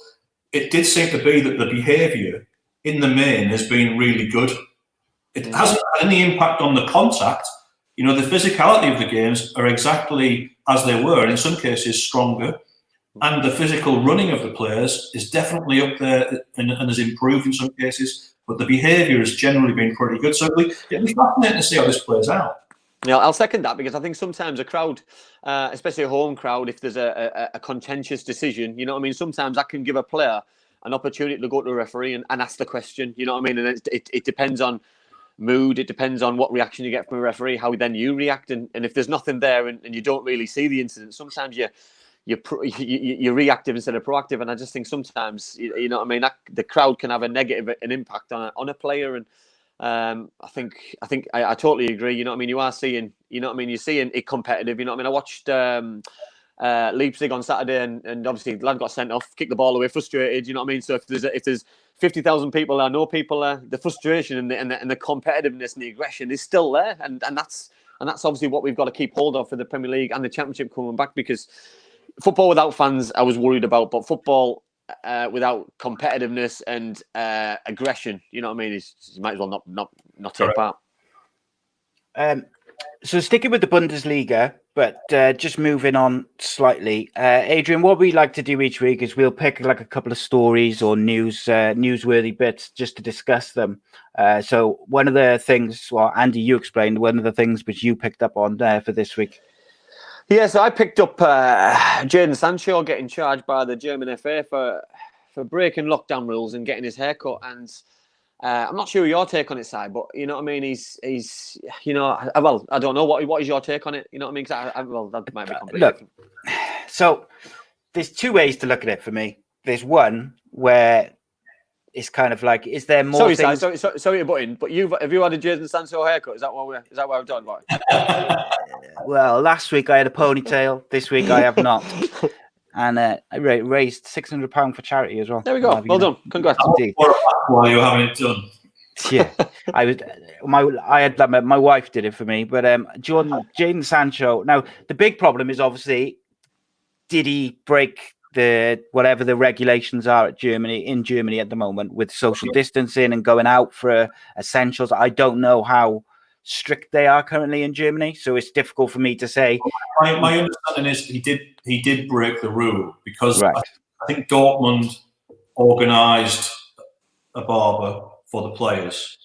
it did seem to be that the behaviour in the main has been really good. It hasn't had any impact on the contact. The physicality of the games are exactly as they were, and in some cases stronger. And the physical running of the players is definitely up there and has improved in some cases, but the behaviour has generally been pretty good. So it'll be fascinating to see how this plays out. Yeah, I'll second that, because I think sometimes a crowd, especially a home crowd, if there's a contentious decision, you know what I mean, sometimes that can give a player an opportunity to go to a referee and ask the question, you know what I mean, and it depends on mood, it depends on what reaction you get from a referee, how then you react, and if there's nothing there and you don't really see the incident, sometimes you're reactive instead of proactive, and I just think sometimes, you know what I mean, the crowd can have an impact on a player, and I think I totally agree. You know what I mean? You are seeing, you know what I mean? You're seeing it competitive. You know what I mean? I watched Leipzig on Saturday, and obviously the lad got sent off, kicked the ball away, frustrated. You know what I mean? So if there's 50,000 people there, no people there, the frustration and the competitiveness and the aggression is still there, and that's obviously what we've got to keep hold of for the Premier League and the Championship coming back, because football without fans I was worried about, but football without competitiveness and aggression, you know what I mean, you might as well not take part. So sticking with the Bundesliga, but just moving on slightly, Adrian, what we like to do each week is we'll pick like a couple of stories or newsworthy bits just to discuss them. So one of the things, well, Andy, you explained one of the things which you picked up on there for this week. Yeah, so I picked up Jadon Sancho getting charged by the German FA for breaking lockdown rules and getting his haircut. And I'm not sure your take on it, Si, but you know what I mean. He's I don't know what is your take on it. You know what I mean? That might be completely different. So there's two ways to look at it for me. There's one where it's kind of like, is there more? Sorry to butt in, but have you had a Jadon Sancho haircut? Is that what we're talking about? Well, last week I had a ponytail. This week I have not, and I raised £600 for charity as well. There we go. Well done. Congrats. While you're having it done. Yeah, my wife did it for me, but Jadon Sancho. Now the big problem is obviously, did he break whatever the regulations are in Germany at the moment with social distancing and going out for essentials? I don't know how strict they are currently in Germany, so it's difficult for me to say. My understanding is he did break the rule, because right. I think Dortmund organised a barber for the players.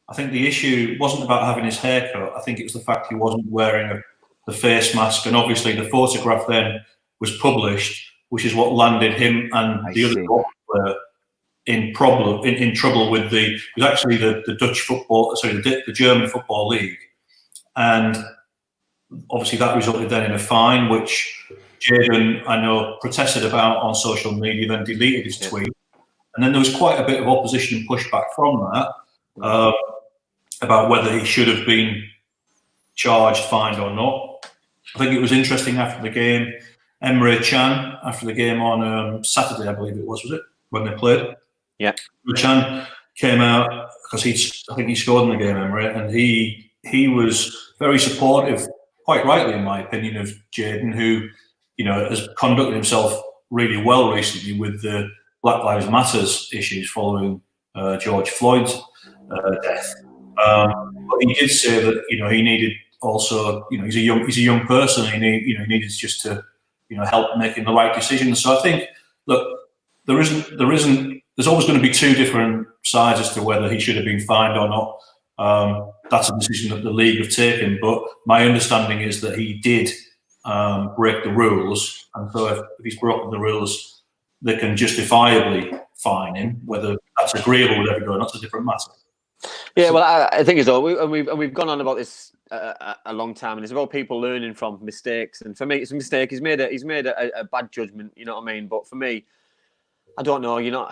I think the issue wasn't about having his hair cut. I think it was the fact he wasn't wearing the face mask, and obviously the photograph then was published, which is what landed him and the other player in trouble with it was actually the Dutch football, the German Football League, and obviously that resulted then in a fine, which Jadon, I know, protested about on social media, then deleted his tweet, and then there was quite a bit of opposition and pushback from that about whether he should have been charged, fined or not. I think it was interesting after the game, Emre Can, after the game on Saturday, I believe it was it, when they played? Yeah. Can came out, because I think he scored in the game, Emre, and he was very supportive, quite rightly in my opinion, of Jadon, who, you know, has conducted himself really well recently with the Black Lives Matters issues following George Floyd's death. But he did say that, you know, he needed also, you know, he's a young person. He needed just to, you know, help making the right decisions. So I think, look, there's always going to be two different sides as to whether he should have been fined or not. That's a decision that the league have taken. But my understanding is that he did break the rules, and so if he's broken the rules, they can justifiably fine him. Whether that's agreeable with everyone, that's a different matter. Yeah, well, I think it's all, we've gone on about this a long time, and it's about people learning from mistakes. And for me, it's a mistake. He's made a bad judgment. You know what I mean? But for me, I don't know. You know,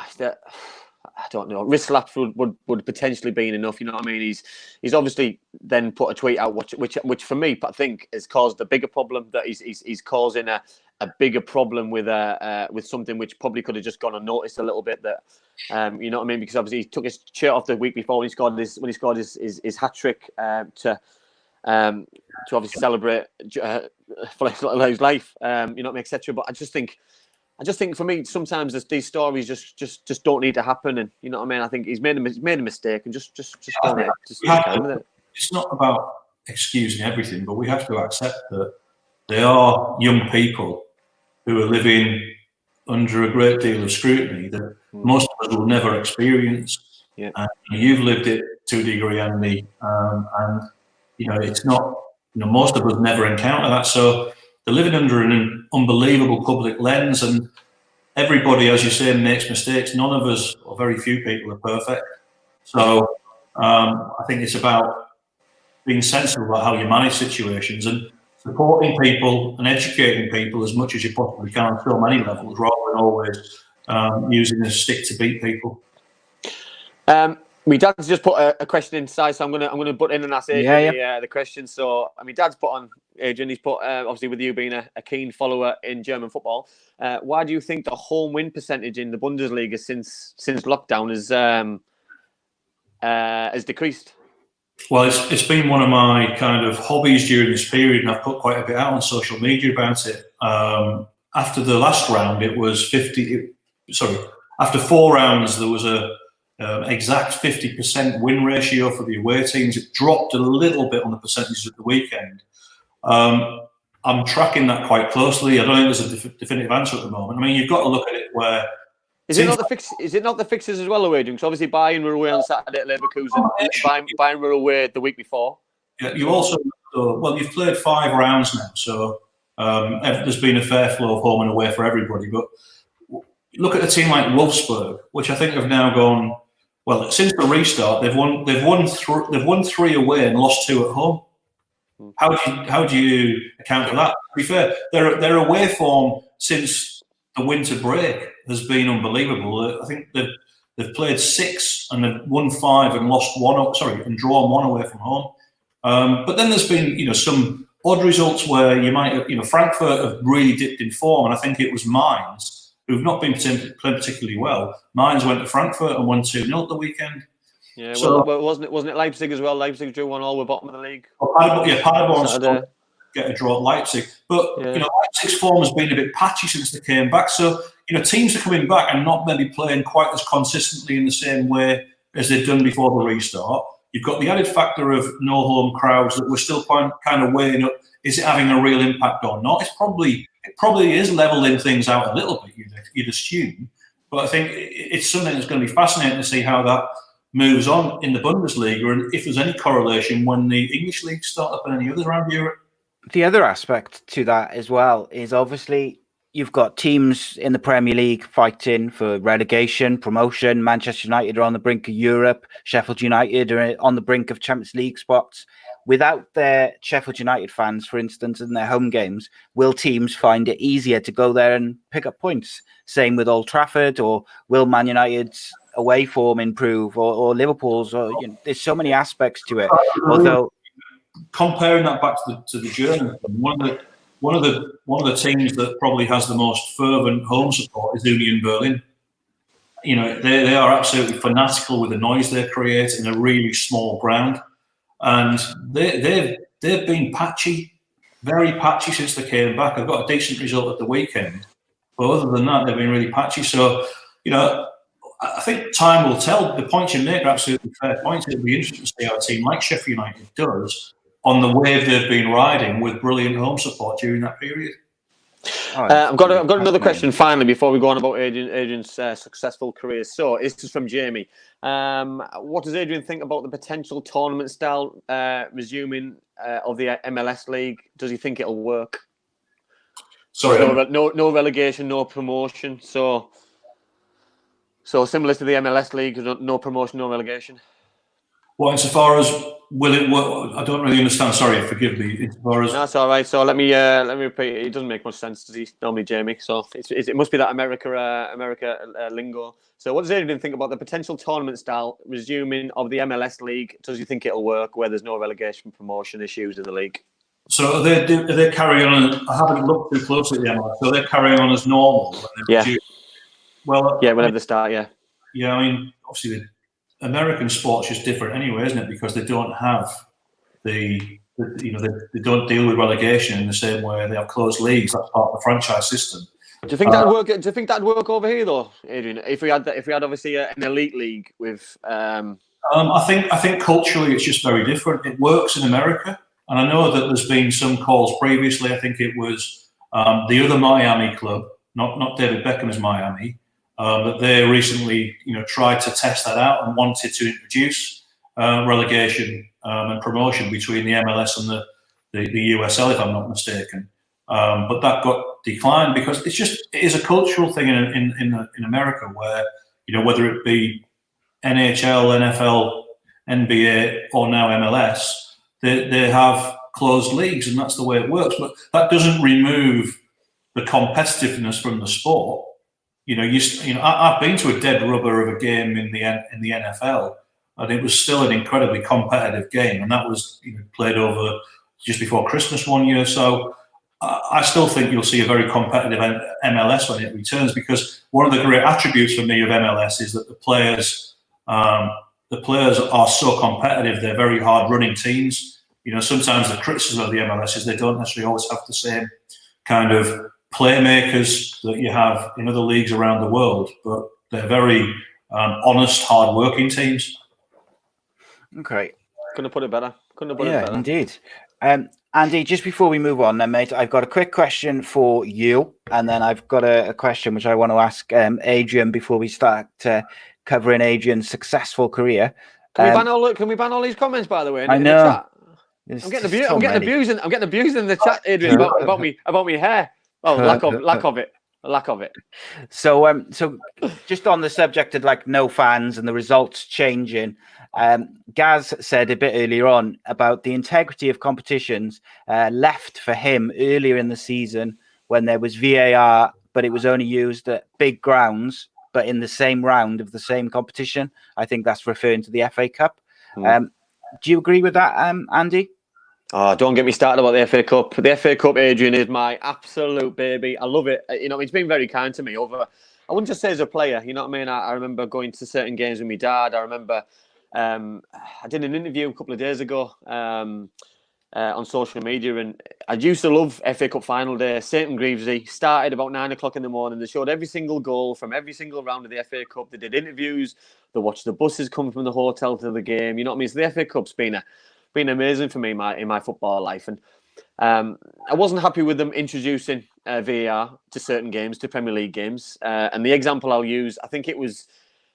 I don't know. Wrist slaps would potentially be enough. You know what I mean? He's obviously then put a tweet out, which for me, I think has caused a bigger problem. That he's causing a bigger problem with something which probably could have just gone unnoticed a little bit. That you know what I mean? Because obviously he took his shirt off the week before when he scored his hat trick to obviously celebrate for his life. You know what I mean, etc. But I just think for me, sometimes these stories just don't need to happen, and you know what I mean. I think he's made a mistake, and just carry with it. It's not about excusing everything, but we have to accept that they are young people who are living under a great deal of scrutiny that most of us will never experience. Yeah. And you've lived it to a degree, Andy, and you know it's not. You know, most of us never encounter that, so. They're living under an unbelievable public lens, and everybody, as you say, makes mistakes. None of us, or very few people, are perfect. So I think it's about being sensible about how you manage situations and supporting people and educating people as much as you possibly can on so many levels, rather than always using a stick to beat people. My dad's just put a question inside, so I'm gonna butt in and ask Adrian the question. So, my dad's put on Adrian. He's put obviously with you being a keen follower in German football, why do you think the home win percentage in the Bundesliga since lockdown has decreased? Well, it's been one of my kind of hobbies during this period, and I've put quite a bit out on social media about it. After the last round, it was 50. Sorry, after 4 rounds, there was a exact 50% win ratio for the away teams. It dropped a little bit on the percentages at the weekend. I'm tracking that quite closely. I don't think there's a definitive answer at the moment. I mean, you've got to look at it where... Is it not the fixes as well, away? Because obviously Bayern were away on Saturday at Leverkusen. Bayern were away the week before. Yeah, you also... Well, you've played 5 rounds now, so there's been a fair flow of home and away for everybody. But look at a team like Wolfsburg, which I think have now gone... Well, since the restart, they've won 3 away and lost 2 at home. How do you account for that? To be fair, their away form since the winter break has been unbelievable. I think they've played 6 and they've won 5 and lost 1. Sorry, and drawn 1 away from home. But then there's been some odd results where you might have, Frankfurt have really dipped in form, and I think it was Mainz who've not been playing particularly well. Mainz went to Frankfurt and won 2-0 at the weekend. Yeah, so, well, wasn't it Leipzig as well? Leipzig drew 1-1, we're bottom of the league. Paderborn get a draw at Leipzig. But, Leipzig's form has been a bit patchy since they came back. So, teams are coming back and not maybe playing quite as consistently in the same way as they've done before the restart. You've got the added factor of no home crowds that we're still kind of weighing up. Is it having a real impact or not? It probably is levelling things out a little bit, you'd assume. But I think it's something that's going to be fascinating to see how that moves on in the Bundesliga, and if there's any correlation when the English leagues start up and any others around Europe. The other aspect to that as well is obviously you've got teams in the Premier League fighting for relegation, promotion. Manchester United are on the brink of Europe. Sheffield United are on the brink of Champions League spots. Without their Sheffield United fans, for instance, in their home games, will teams find it easier to go there and pick up points? Same with Old Trafford, or will Man United's away form improve, or Liverpool's? Or there's so many aspects to it. Although comparing that back to the German, one of the teams that probably has the most fervent home support is Union Berlin. They are absolutely fanatical with the noise they create in a really small ground. And they've been patchy, very patchy since they came back. They've got a decent result at the weekend, but other than that, they've been really patchy. So, I think time will tell. The points you make are absolutely fair points. It'll be interesting to see how a team like Sheffield United does on the wave they've been riding with brilliant home support during that period. I've got another question finally before we go on about Adrian's successful career. So this is from Jamie. What does Adrian think about the potential tournament style resuming of the MLS League? Does he think it'll work? Sorry, no relegation, no promotion. So similar to the MLS League, no promotion, no relegation. Well, insofar as will it work? I don't really understand. Sorry, forgive me. No, that's all right. So let me repeat. It doesn't make much sense, does he? Normally, Jamie. So it must be that America lingo. So what does Adrian think about the potential tournament style resuming of the MLS League? Does he think it'll work where there's no relegation promotion issues in the league? So are they carrying on? I haven't looked too closely at the MLS. So they're carrying on as normal. Whenever they start. Yeah. I mean, obviously, the American sport's just different anyway, isn't it? Because they don't have they don't deal with relegation in the same way. They have closed leagues. That's part of the franchise system. Do you think that'd work? Do you think that'd work over here though, Adrian? If we had obviously an elite league with. I think culturally it's just very different. It works in America, and I know that there's been some calls previously. I think it was the other Miami club, not David Beckham's Miami. That they recently, tried to test that out and wanted to introduce relegation and promotion between the MLS and the USL, if I'm not mistaken. But that got declined because it is a cultural thing in America where, whether it be NHL, NFL, NBA, or now MLS, they have closed leagues, and that's the way it works. But that doesn't remove the competitiveness from the sport. I've been to a dead rubber of a game in the NFL, and it was still an incredibly competitive game, and that was played over just before Christmas one year. So I still think you'll see a very competitive MLS when it returns, because one of the great attributes for me of MLS is that the players are so competitive. They're very hard-running teams. Sometimes the criticism of the MLS is they don't necessarily always have the same kind of playmakers that you have in other leagues around the world, but they're very honest, hard-working teams. Okay. Couldn't have put it better. Yeah, indeed. Andy, just before we move on then, mate, I've got a quick question for you, and then I've got a question which I want to ask Adrian before we start covering Adrian's successful career. Can we ban all these comments, by the way? I know. The chat? I'm getting abused in the chat, Adrian, about me hair. Oh, lack of it. So just on the subject of no fans and the results changing, Gaz said a bit earlier on about the integrity of competitions left for him earlier in the season when there was VAR, but it was only used at big grounds, but in the same round of the same competition. I think that's referring to the FA Cup. Do you agree with that, Andy? Oh, don't get me started about the FA Cup. The FA Cup, Adrian, is my absolute baby. I love it. He's been very kind to me over. I wouldn't just say as a player. You know what I mean? I remember going to certain games with my dad. I remember I did an interview a couple of days ago on social media, and I used to love FA Cup final day. St. Greavesy started about 9 o'clock in the morning. They showed every single goal from every single round of the FA Cup. They did interviews. They watched the buses come from the hotel to the game. You know what I mean? So the FA Cup's been amazing for me in my football life. And I wasn't happy with them introducing VAR to certain games, to Premier League games. And the example I'll use, I think it was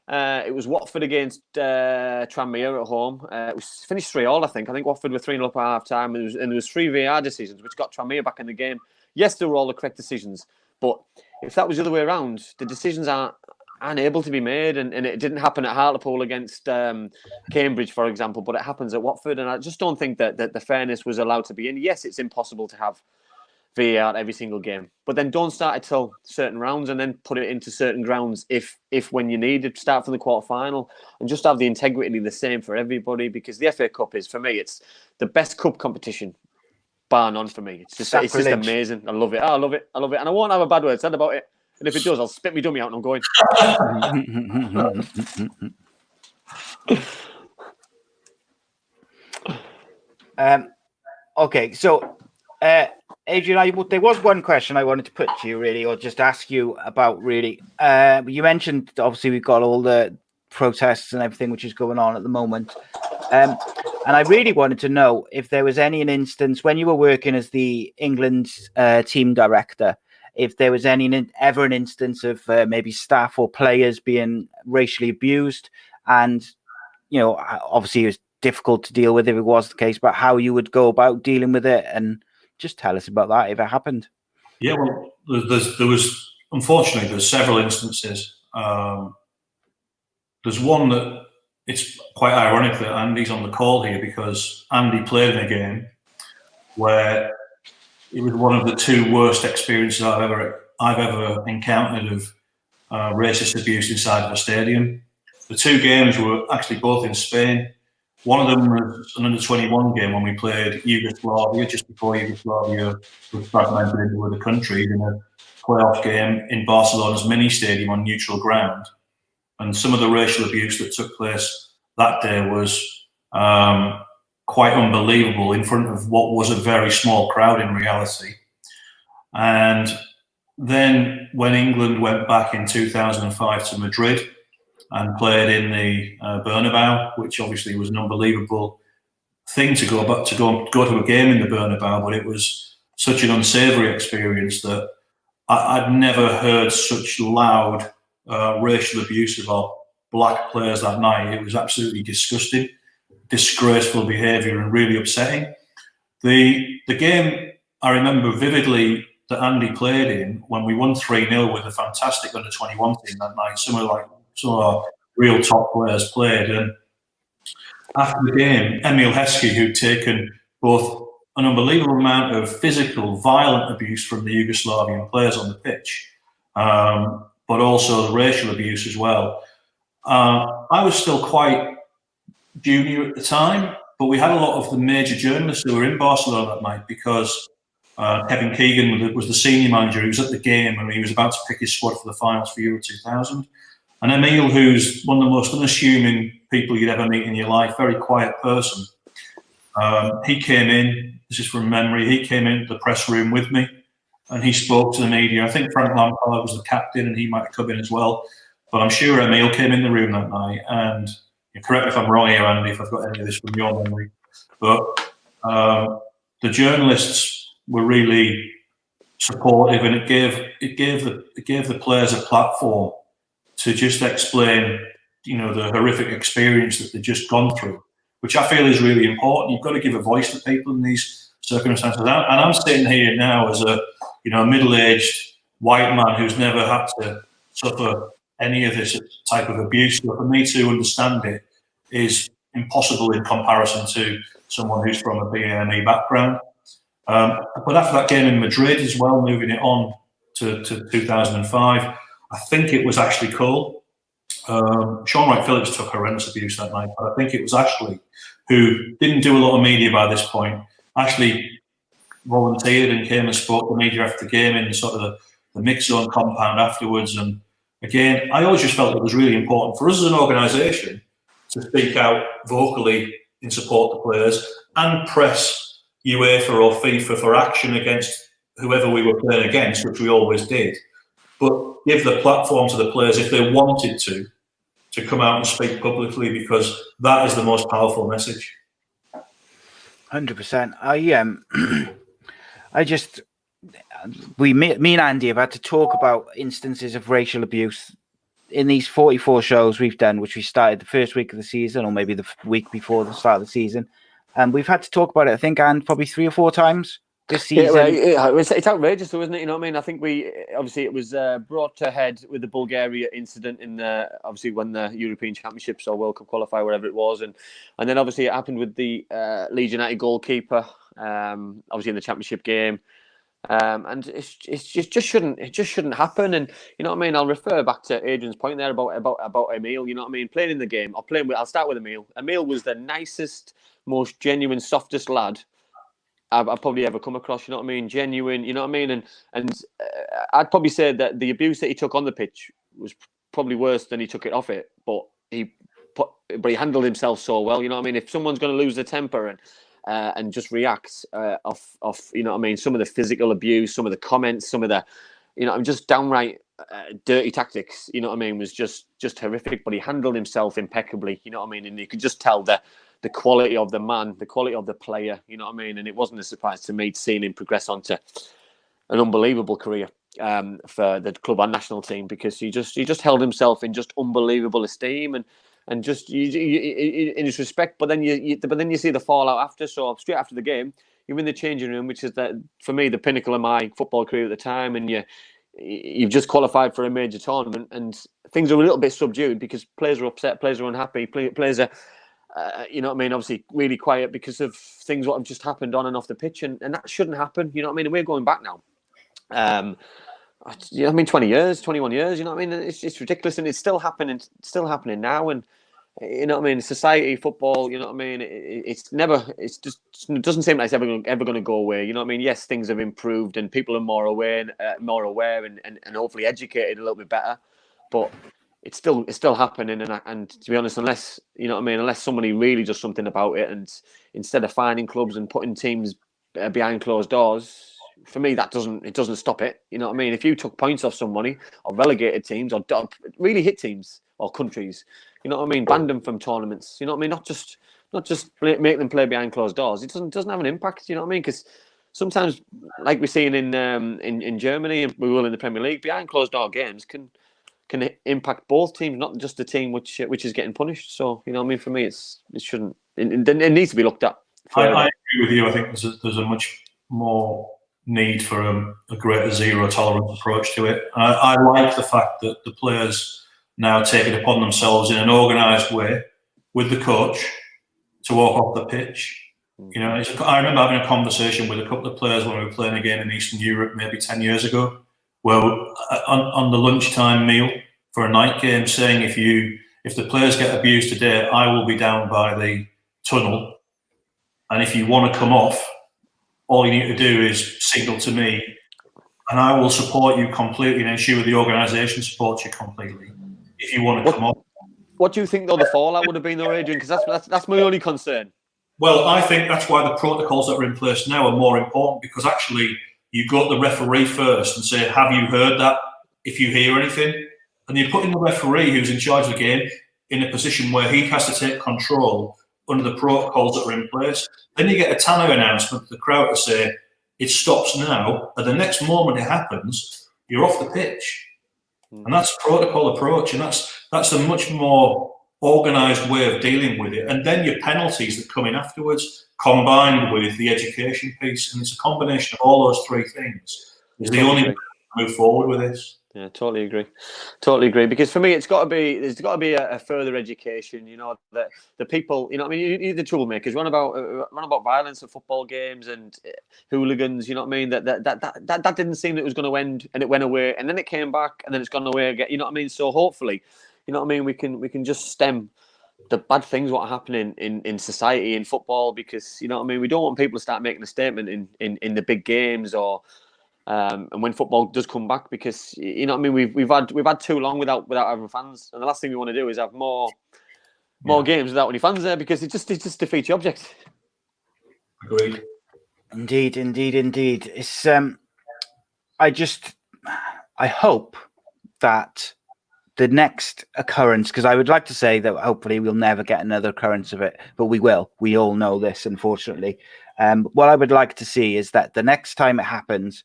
Watford against Tranmere at home. It was finished 3-3, I think. I think Watford were 3-0 up at half-time, and there was 3 VAR decisions, which got Tranmere back in the game. Yes, they were all the correct decisions, but if that was the other way around, the decisions aren't able to be made, and it didn't happen at Hartlepool against Cambridge, for example, but it happens at Watford, and I just don't think that the fairness was allowed to be in. Yes, it's impossible to have VAR every single game, but then don't start it till certain rounds, and then put it into certain grounds if when you need it, start from the quarter-final, and just have the integrity the same for everybody, because the FA Cup is, for me, it's the best cup competition, bar none for me. It's just amazing. I love it. I love it. And I won't have a bad word said about it. And if it does, I'll spit me dummy out and I'm going. Okay, so Adrian, there was one question I wanted to put to you, really, or just ask you about, really. You mentioned, obviously, we've got all the protests and everything which is going on at the moment. And I really wanted to know if there was an instance when you were working as the England team director, if there was ever an instance of maybe staff or players being racially abused, and obviously it was difficult to deal with if it was the case, but how you would go about dealing with it, and just tell us about that if it happened. Yeah, well, there was unfortunately there's several instances. There's one that it's quite ironic that Andy's on the call here, because Andy played in a game where it was one of the 2 worst experiences I've ever encountered of racist abuse inside of a stadium. The 2 games were actually both in Spain. One of them was an under-21 game when we played Yugoslavia, just before Yugoslavia was fragmented into other countries, in a playoff game in Barcelona's mini stadium on neutral ground. And some of the racial abuse that took place that day was quite unbelievable in front of what was a very small crowd in reality. And then when England went back in 2005 to Madrid and played in the Bernabeu, which obviously was an unbelievable thing to go to a game in the Bernabeu, but it was such an unsavoury experience that I'd never heard such loud racial abuse of our black players that night. It was absolutely disgusting, disgraceful behaviour, and really upsetting. The game I remember vividly that Andy played in, when we won 3-0 with a fantastic under-21 team that night. Some of our real top players played, and after the game, Emil Heskey, who'd taken both an unbelievable amount of physical, violent abuse from the Yugoslavian players on the pitch, but also the racial abuse as well. I was still quite junior at the time, but we had a lot of the major journalists who were in Barcelona that night, because Kevin Keegan was the senior manager. He was at the game and he was about to pick his squad for the finals for Euro 2000. And Emil, who's one of the most unassuming people you'd ever meet in your life, very quiet person, he came in, this is from memory, he came into the press room with me and he spoke to the media. I think Frank Lampard was the captain and he might have come in as well. But I'm sure Emil came in the room that night, and correct me if I'm wrong here, Andy, if I've got any of this from your memory, but the journalists were really supportive, and it gave the players a platform to just explain, the horrific experience that they've just gone through, which I feel is really important. You've got to give a voice to people in these circumstances. And I'm sitting here now as a middle-aged white man who's never had to suffer any of this type of abuse. So for me to understand it is impossible in comparison to someone who's from a BAME background. But after that game in Madrid as well, moving it on to 2005, I think it was Ashley Cole. Sean Wright-Phillips took horrendous abuse that night, but I think it was Ashley, who didn't do a lot of media by this point. Ashley volunteered and came and spoke to media after the game in sort of the mix zone compound afterwards. And again, I always just felt it was really important for us as an organisation to speak out vocally in support of the players and press UEFA or FIFA for action against whoever we were playing against, which we always did, but give the platform to the players if they wanted to come out and speak publicly, because that is the most powerful message. 100%. me and Andy have had to talk about instances of racial abuse in these 44 shows we've done, which we started the first week of the season, or maybe the week before the start of the season. And we've had to talk about it, I think, and probably 3 or 4 times this season. It's outrageous, though, isn't it? You know what I mean? I think it was brought to head with the Bulgaria incident in obviously when the European Championships or World Cup qualifier, whatever it was, and then obviously it happened with the Leeds United goalkeeper, obviously in the Championship game. And it just shouldn't happen. And you know what I mean? I'll refer back to Adrian's point there about Emil. You know what I mean? Playing in the game, I'll start with Emil. Emil was the nicest, most genuine, softest lad I've probably ever come across. You know what I mean? Genuine. You know what I mean? And I'd probably say that the abuse that he took on the pitch was probably worse than he took it off it. But he handled himself so well. You know what I mean? If someone's going to lose their temper and just react off you know what I mean, some of the physical abuse, some of the comments, some of the, you know, just downright dirty tactics, you know what I mean, was just horrific. But he handled himself impeccably, you know what I mean, and you could just tell the quality of the man, the quality of the player, you know what I mean. And it wasn't a surprise to me seeing him progress onto an unbelievable career for the club and national team, because he just held himself in just unbelievable esteem and just in his respect. But then you see the fallout after. So straight after the game, you're in the changing room, which is for me the pinnacle of my football career at the time, and you've just qualified for a major tournament, and things are a little bit subdued because players are upset, players are unhappy, players are you know what I mean, obviously really quiet because of things what have just happened on and off the pitch, and that shouldn't happen, you know what I mean. And we're going back now. You know what I mean, 20 years, 21 years, you know what I mean? It's ridiculous, and it's still happening now. And you know what I mean? Society, football, you know what I mean? It doesn't seem like it's ever going to go away. You know what I mean? Yes, things have improved and people are more aware and hopefully educated a little bit better. But it's still happening. And to be honest, unless, you know what I mean, unless somebody really does something about it, and instead of finding clubs and putting teams behind closed doors, for me, it doesn't stop it. You know what I mean? If you took points off somebody, or relegated teams, or really hit teams or countries, you know what I mean, banned them from tournaments. You know what I mean? Not just make them play behind closed doors. It doesn't have an impact. You know what I mean? Because sometimes, like we're seeing in Germany, and we will in the Premier League, behind closed door games can impact both teams, not just the team which is getting punished. So you know what I mean? For me, it shouldn't. It needs to be looked at. I agree with you. I think there's a much more need for a greater zero tolerance approach to it. I like the fact that the players now take it upon themselves in an organised way with the coach to walk off the pitch. You know, I remember having a conversation with a couple of players when we were playing a game in Eastern Europe maybe 10 years ago, where on the lunchtime meal for a night game, saying if the players get abused today, I will be down by the tunnel, and if you want to come off, all you need to do is signal to me, and I will support you completely and ensure the organisation supports you completely if you want to come off. What do you think, though, the fallout would have been, though, Adrian? Because that's my only concern. Well, I think that's why the protocols that are in place now are more important, because actually you go to the referee first and say, have you heard that? If you hear anything, and you're putting the referee who's in charge of the game in a position where he has to take control under the protocols that are in place. Then you get a tannoy announcement to the crowd to say, it stops now, and the next moment it happens, you're off the pitch. And that's protocol approach, and that's a much more organised way of dealing with it. And then your penalties that come in afterwards, combined with the education piece, and it's a combination of all those three things, is the only way to move forward with this. Yeah, totally agree. Because for me, there's got to be a further education. You know, that the people, you know, I mean, you're the troublemakers. Run about violence at football games and hooligans. You know what I mean? That didn't seem that it was going to end, and it went away, and then it came back, and then it's gone away again. You know what I mean? So hopefully, you know what I mean, we can just stem the bad things what are happening in society, in football, because you know what I mean, we don't want people to start making a statement in the big games or. And when football does come back, because you know what I mean, we've had too long without having fans, and the last thing we want to do is have more games without any fans there, because it just defeats the object. Agreed. Indeed. It's I hope that the next occurrence, because I would like to say that hopefully we'll never get another occurrence of it, but we will. We all know this, unfortunately. What I would like to see is that the next time it happens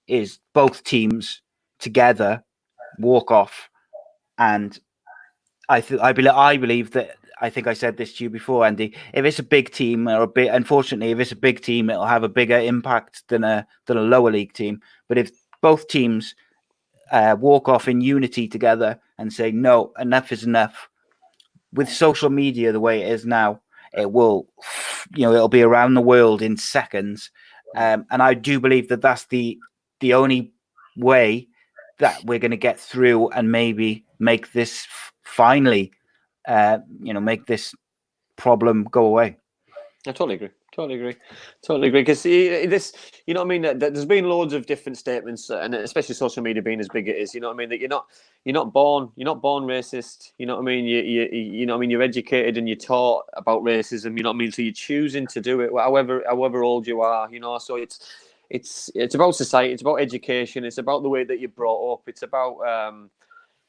is both teams together walk off, and I believe that, I think I said this to you before, Andy, if it's a big team, unfortunately, if it's a big team, it'll have a bigger impact than a lower league team. But if both teams walk off in unity together and say, no, enough is enough, with social media the way it is now, it will, it'll be around the world in seconds. And I do believe that that's the only way that we're going to get through and maybe make this finally, make this problem go away. I totally agree. Because this, you know what I mean. There's been loads of different statements, and especially social media being as big as it is. You know what I mean. That you're not born racist. You know what I mean. You know what I mean. You're educated and you're taught about racism. You know what I mean. So you're choosing to do it, however old you are. You know. So it's about society. It's about education. It's about the way that you're brought up. It's about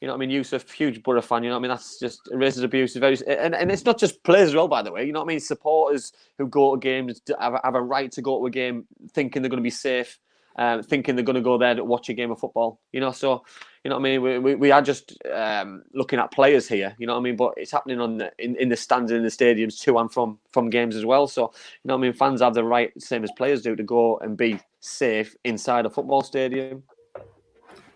you know what I mean? Yusuf, huge Boro fan, you know what I mean? That's just racist abuse. And it's not just players as well, by the way. You know what I mean? Supporters who go to games have a right to go to a game thinking they're going to be safe, thinking they're going to go there to watch a game of football. You know, so, you know what I mean? We are just looking at players here, you know what I mean? But it's happening in the stands and in the stadiums to and from games as well. So, you know what I mean? Fans have the right, same as players do, to go and be safe inside a football stadium.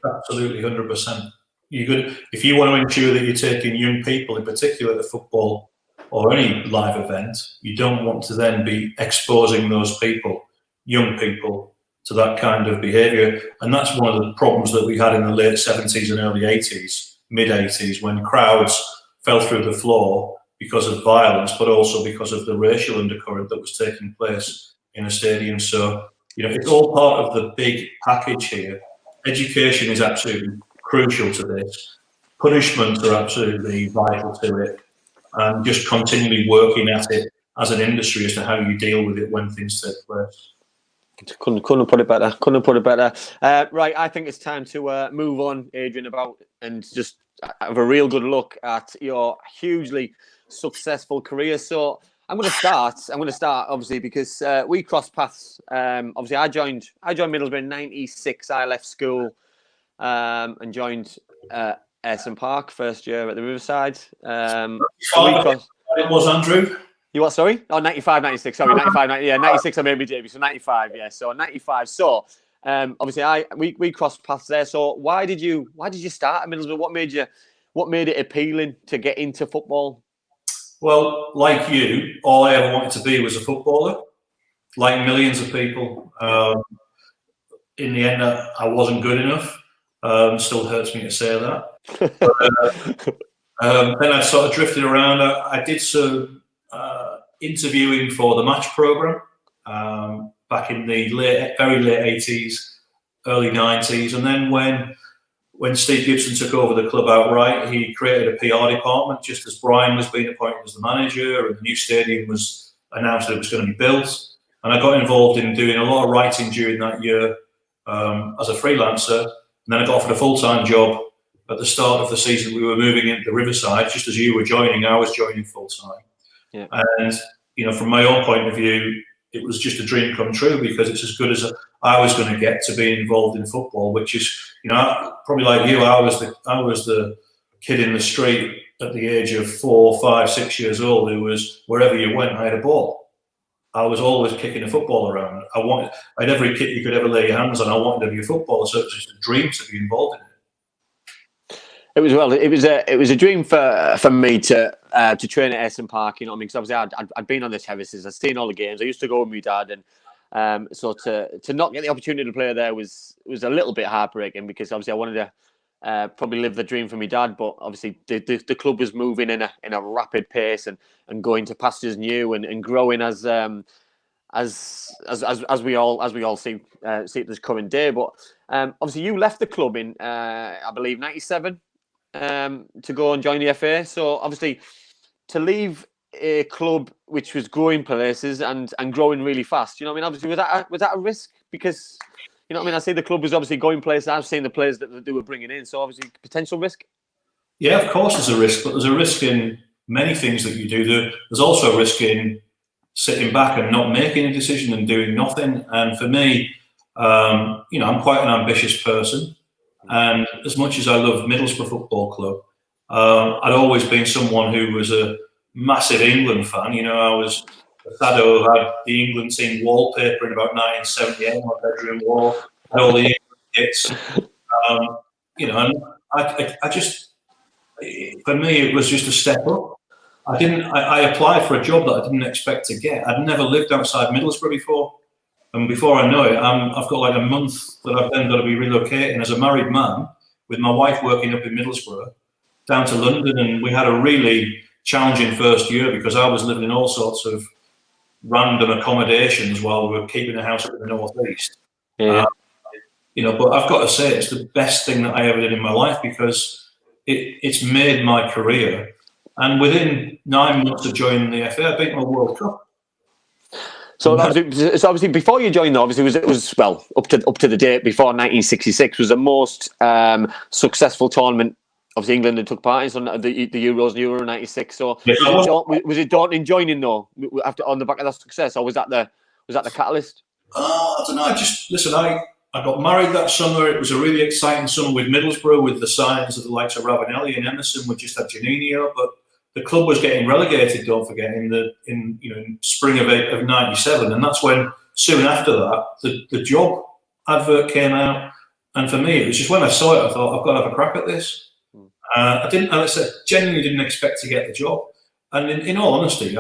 Absolutely, 100%. If you want to ensure that you're taking young people, in particular to football or any live event, you don't want to then be exposing those people, young people, to that kind of behaviour. And that's one of the problems that we had in the late 70s and early 80s, mid-80s, when crowds fell through the floor because of violence, but also because of the racial undercurrent that was taking place in a stadium. So, it's all part of the big package here. Education is absolutely crucial to this. Punishments are absolutely vital to it, and just continually working at it as an industry as to how you deal with it when things take place. Couldn't put it better. Right, I think it's time to move on, Adrian, and just have a real good look at your hugely successful career. So I'm going to start obviously because we crossed paths. Obviously, I joined Middlesbrough in '96. I left school and joined Ayresome Park first year at the Riverside. It was Andrew. You what? Sorry? Oh, 95, 96. Sorry, 95, 90, yeah, 96. I made me debut, so 95. Yeah, so 95. So obviously, we crossed paths there. So why did you start at Middlesbrough? What made it appealing to get into football? Well, like you, all I ever wanted to be was a footballer, like millions of people. In the end, I wasn't good enough. Still hurts me to say that. But, then I sort of drifted around. I did some interviewing for the Match programme back in the very late 80s, early 90s. And then when Steve Gibson took over the club outright, he created a PR department just as Brian was being appointed as the manager and the new stadium was announced that it was going to be built. And I got involved in doing a lot of writing during that year as a freelancer. And then I got offered a full-time job at the start of the season. We were moving into Riverside, just as you were joining, I was joining full-time. Yeah. And, from my own point of view, it was just a dream come true because it's as good as I was going to get to being involved in football, which is, probably like you, I was the kid in the street at the age of 4, 5, 6 years old who was, wherever you went, I had a ball. I was always kicking a football around. I had every kit you could ever lay your hands on. I wanted to be a footballer, so it was just a dream to be involved in it. It was a dream for me to train at Ayresome Park. You know what I mean? Because obviously I'd been on the terraces, I'd seen all the games. I used to go with my dad, and so to not get the opportunity to play there was a little bit heartbreaking because obviously I wanted to probably live the dream for my dad, but obviously the club was moving in a rapid pace and going to pastures new and growing as we all see this current day. But obviously you left the club in I believe '97 to go and join the FA. So obviously to leave a club which was going places and growing really fast, what I mean? Obviously was that a risk? Because what I mean? I see the club was obviously going places. I've seen the players that they were bringing in. So obviously potential risk. Yeah, of course there's a risk, but there's a risk in many things that you do. There's also a risk in sitting back and not making a decision and doing nothing. And for me, I'm quite an ambitious person. And as much as I love Middlesbrough Football Club, I'd always been someone who was a massive England fan. I was a shadow who had the England team wallpaper in about 1978 on my bedroom wall, had all the England kits. And I just, for me, it was just a step up. I applied for a job that I didn't expect to get. I'd never lived outside Middlesbrough before. And before I know it, I've got like a month that I've then got to be relocating as a married man with my wife working up in Middlesbrough down to London. And we had a really challenging first year because I was living in all sorts of random accommodations while we were keeping a house up in the northeast. Yeah. But I've got to say it's the best thing that I ever did in my life because it's made my career. And within 9 months of joining the FA, I beat my World Cup. So obviously before you joined, obviously it was up to the date before 1966 was the most successful tournament. Obviously England had took part in the Euros, Euro '96. So yes, was it daunting joining though after on the back of that success, or was that the catalyst? I don't know. I got married that summer. It was a really exciting summer with Middlesbrough, with the signings of the likes of Ravanelli and Emerson. We just had Juninho, but the club was getting relegated, don't forget, in spring of '97, and that's when soon after that the job advert came out. And for me, it was just when I saw it, I thought I've got to have a crack at this. I genuinely didn't expect to get the job. And in all honesty,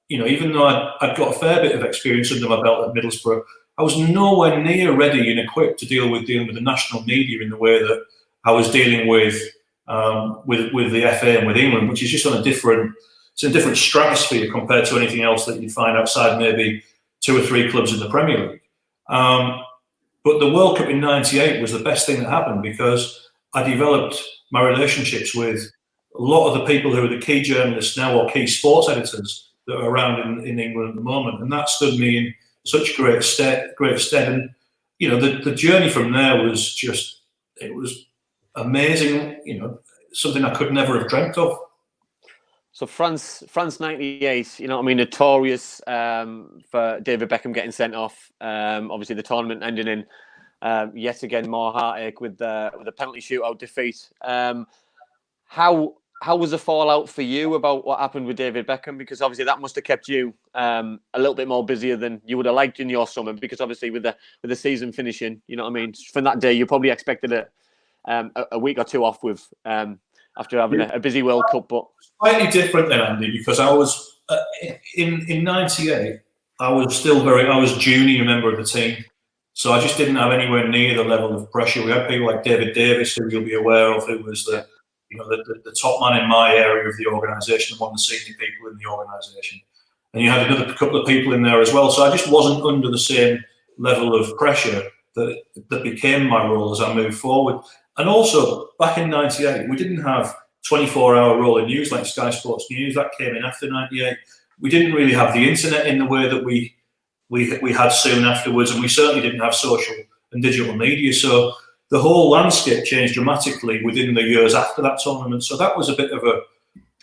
even though I'd got a fair bit of experience under my belt at Middlesbrough, I was nowhere near ready and equipped to dealing with the national media in the way that I was dealing with the FA and with England, which is just on a different stratosphere compared to anything else that you'd find outside maybe 2 or 3 clubs in the Premier League. But the World Cup in '98 was the best thing that happened because I developed my relationships with a lot of the people who are the key journalists now or key sports editors that are around in England at the moment, and that stood me in such great stead. And the journey from there was it was amazing. Something I could never have dreamt of. So France '98, notorious for David Beckham getting sent off. Obviously, the tournament ending in yet again more heartache with the penalty shootout defeat. How was the fallout for you about what happened with David Beckham? Because obviously that must have kept you a little bit more busier than you would have liked in your summer. Because obviously with the season finishing, from that day you probably expected a week or two off with after having a busy World Cup. But slightly different then, Andy, because I was in '98. I was junior member of the team, so I just didn't have anywhere near the level of pressure. We had people like David Davis, who you'll be aware of, who was the top man in my area of the organisation, one of the senior people in the organisation, and you had another couple of people in there as well. So I just wasn't under the same level of pressure that became my role as I moved forward. And also, back in '98, we didn't have 24-hour rolling news like Sky Sports News. That came in after '98. We didn't really have the internet in the way that we had soon afterwards, and we certainly didn't have social and digital media. So the whole landscape changed dramatically within the years after that tournament. So that was a bit of a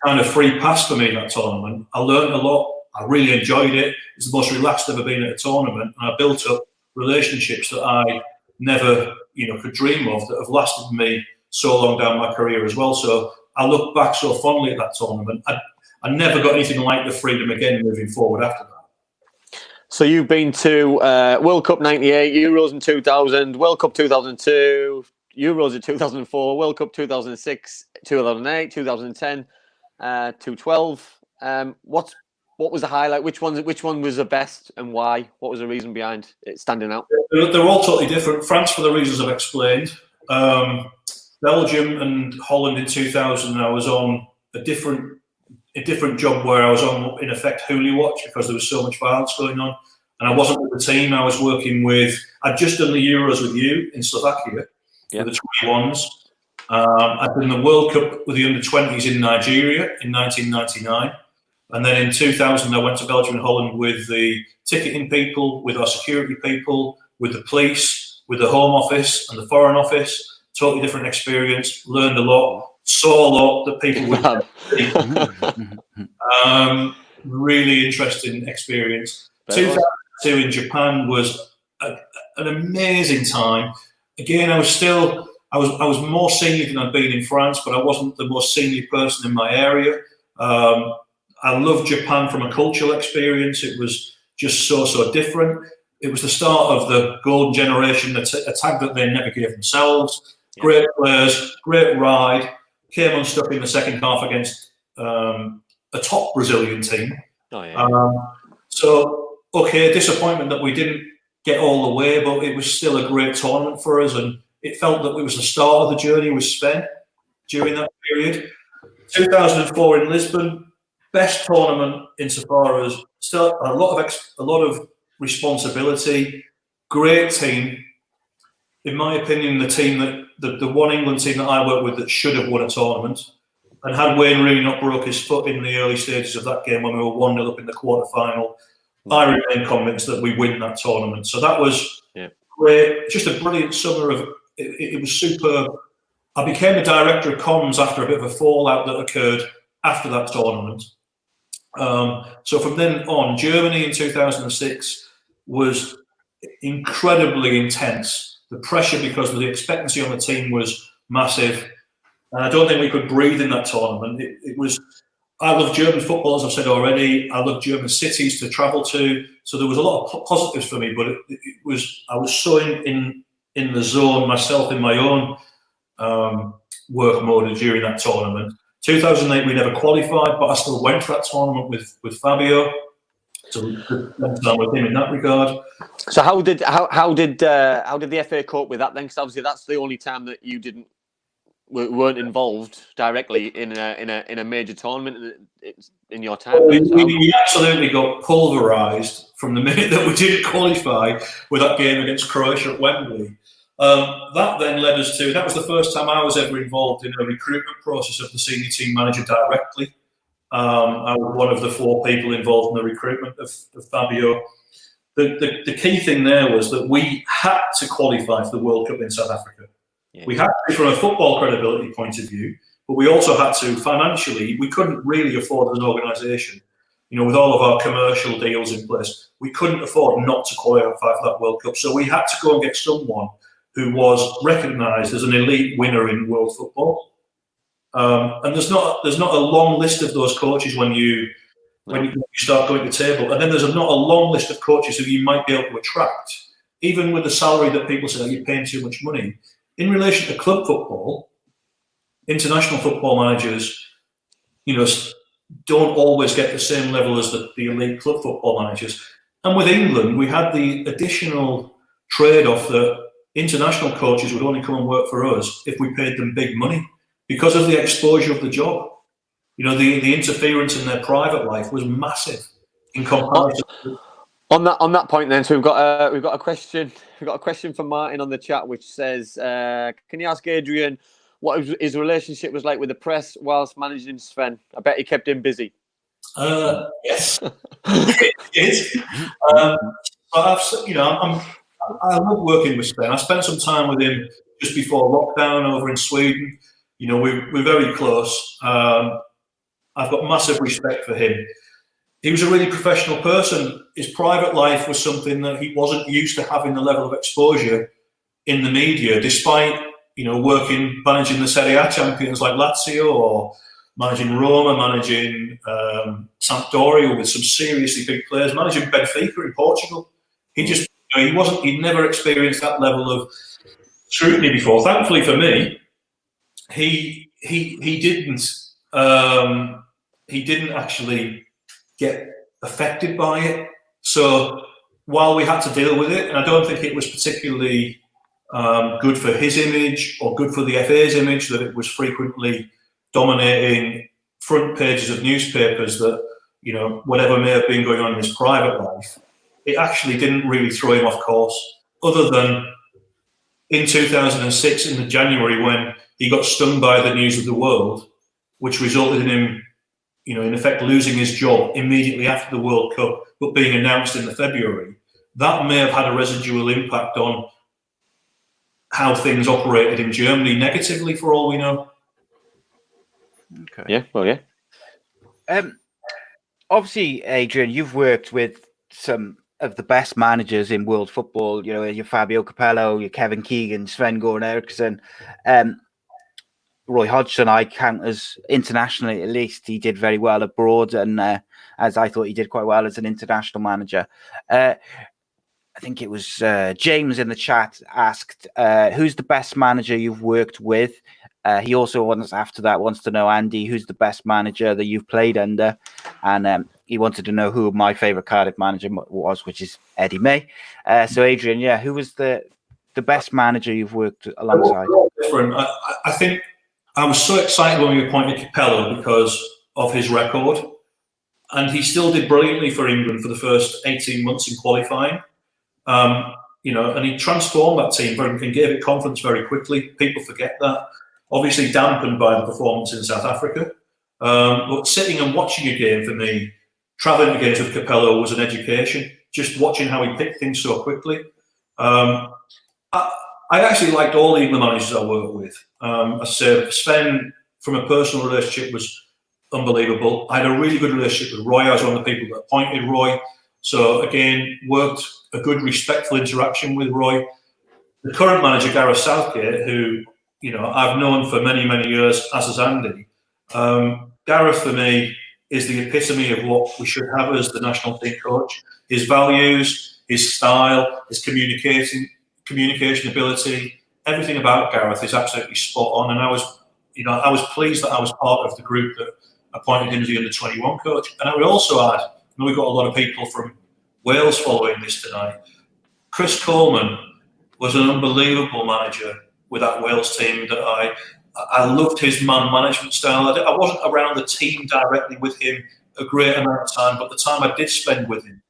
kind of free pass for me, that tournament. I learned a lot. I really enjoyed it. It's the most relaxed I've ever been at a tournament. And I built up relationships that I never, could dream of, that have lasted me so long down my career as well. So I look back so fondly at that tournament. I never got anything like the freedom again moving forward after that. So you've been to World Cup '98, Euros in 2000, World Cup 2002, Euros in 2004, World Cup 2006, 2008, 2010, 2012. What was the highlight? Which one was the best, and why? What was the reason behind it standing out? They're all totally different. France, for the reasons I've explained. Belgium and Holland in 2000. I was on a different job where I was on, in effect, Hooli Watch, because there was so much violence going on. And I wasn't with the team. I was working with, I'd just done the Euros with you in Slovakia, with the 21s. I'd done the World Cup with the under-20s in Nigeria in 1999. And then in 2000, I went to Belgium and Holland with the ticketing people, with our security people, with the police, with the Home Office and the Foreign Office. Totally different experience. Learned a lot. Saw a lot that people would really interesting experience. 2002 in Japan was an amazing time. Again, I was more senior than I'd been in France, but I wasn't the most senior person in my area. I loved Japan from a cultural experience. It was just so different. It was the start of the golden generation, a tag that they never gave themselves. Yeah. Great players, great ride. Came unstuck in the second half against a top Brazilian team. Oh, yeah. So, okay, disappointment that we didn't get all the way, but it was still a great tournament for us, and it felt that it was the start of the journey with Sven during that period. 2004 in Lisbon, best tournament insofar as still a lot of responsibility, great team. In my opinion, the team the one England team that I worked with that should have won a tournament, and had Wayne Rooney not broke his foot in the early stages of that game when we were 1-0 up in the quarter-final, I remain convinced that we win that tournament. So that was great, just a brilliant summer of it was superb. I became the director of comms after a bit of a fallout that occurred after that tournament. So from then on, Germany in 2006 was incredibly intense. The pressure because of the expectancy on the team was massive. And I don't think we could breathe in that tournament. It was. I love German football, as I've said already. I love German cities to travel to. So there was a lot of positives for me, but it was. I was so in the zone myself in my own work mode during that tournament. 2008, we never qualified, but I still went to that tournament with Fabio. So with him in that regard. So how did the FA cope with that then? Because obviously that's the only time that you weren't involved directly in a major tournament in your time. We absolutely got pulverised from the minute that we didn't qualify with that game against Croatia at Wembley. That then led us to, that was the first time I was ever involved in a recruitment process of the senior team manager directly. I was one of the 4 people involved in the recruitment of Fabio. The key thing there was that we had to qualify for the World Cup in South Africa. Yeah. We had to from a football credibility point of view, but we also had to financially. We couldn't really afford as an organisation, with all of our commercial deals in place, we couldn't afford not to qualify for that World Cup. So we had to go and get someone who was recognised as an elite winner in world football. And there's not a long list of those coaches when you start going to the table, and then there's not a long list of coaches who you might be able to attract, even with the salary that people say you're paying too much money. In relation to club football, international football managers, don't always get the same level as the elite club football managers. And with England, we had the additional trade-off that international coaches would only come and work for us if we paid them big money because of the exposure of the job. The interference in their private life was massive in comparison. On that point, then, so we've got a question. We've got a question from Martin on the chat, which says, "Can you ask Adrian what his relationship was like with the press whilst managing Sven? I bet he kept him busy." Yes, it is. I love working with Sven. I spent some time with him just before lockdown over in Sweden. We're very close. I've got massive respect for him. He was a really professional person. His private life was something that he wasn't used to having the level of exposure in the media, despite, managing the Serie A champions like Lazio or managing Roma, managing Sampdoria with some seriously big players, managing Benfica in Portugal. He'd never experienced that level of scrutiny before. Thankfully for me, he didn't actually get affected by it. So while we had to deal with it, and I don't think it was particularly good for his image or good for the FA's image that it was frequently dominating front pages of newspapers that, whatever may have been going on in his private life, it actually didn't really throw him off course, other than in 2006 in the January when he got stung by the news of the world, which resulted in him in effect, losing his job immediately after the World Cup, but being announced in the February. That may have had a residual impact on how things operated in Germany negatively, for all we know. Okay. Yeah, well, yeah. obviously, Adrian, you've worked with some of the best managers in world football. You know, your Fabio Capello, your Kevin Keegan, Sven Goran Eriksen. Roy Hodgson, I count as internationally, at least he did very well abroad, and as I thought he did quite well as an international manager. I think it was James in the chat asked, who's the best manager you've worked with? He also wants to know, Andy, who's the best manager that you've played under? And he wanted to know who my favourite Cardiff manager was, which is Eddie May. So Adrian, who was the best manager you've worked alongside? Different. I think I was so excited when we appointed Capello because of his record, and he still did brilliantly for England for the first 18 months in qualifying. And he transformed that team and gave it confidence very quickly. People forget that. Obviously dampened by the performance in South Africa. But sitting and watching a game for me, travelling to games with Capello was an education. Just watching how he picked things so quickly. I actually liked all the managers I worked with. I said Sven, from a personal relationship, was unbelievable. I had a really good relationship with Roy. I was one of the people that appointed Roy. So again, worked a good, respectful interaction with Roy. The current manager, Gareth Southgate, who I've known for many, many years, as has Andy. Gareth, for me, is the epitome of what we should have as the national team coach. His values, his style, his communication ability, everything about Gareth is absolutely spot on. And I was pleased that I was part of the group that appointed him as the under-21 coach. And I would also add, we've got a lot of people from Wales following this tonight. Chris Coleman was an unbelievable manager with that Wales team. That I loved his man management style. I wasn't around the team directly with him a great amount of time, but the time I did spend with him,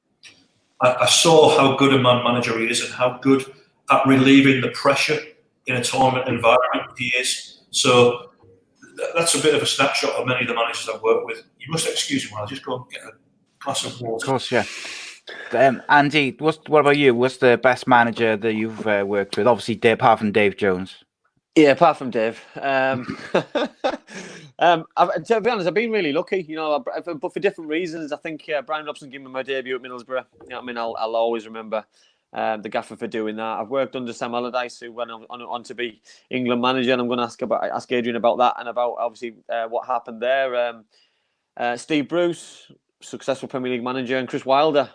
I saw how good a man manager he is and how good at relieving the pressure in a tournament environment he is. So that's a bit of a snapshot of many of the managers I've worked with. You must excuse me while I just go and get a glass of water. Of course, yeah. Andy, what about you? What's the best manager that you've worked with? Obviously, apart from Dave Jones. Yeah, apart from Dave. To be honest, I've been really lucky, but for different reasons. I think Brian Robson gave me my debut at Middlesbrough. I'll always remember the gaffer for doing that. I've worked under Sam Allardyce, who went on to be England manager, and I'm going to ask Adrian about that and about obviously what happened there. Steve Bruce, successful Premier League manager, and Chris Wilder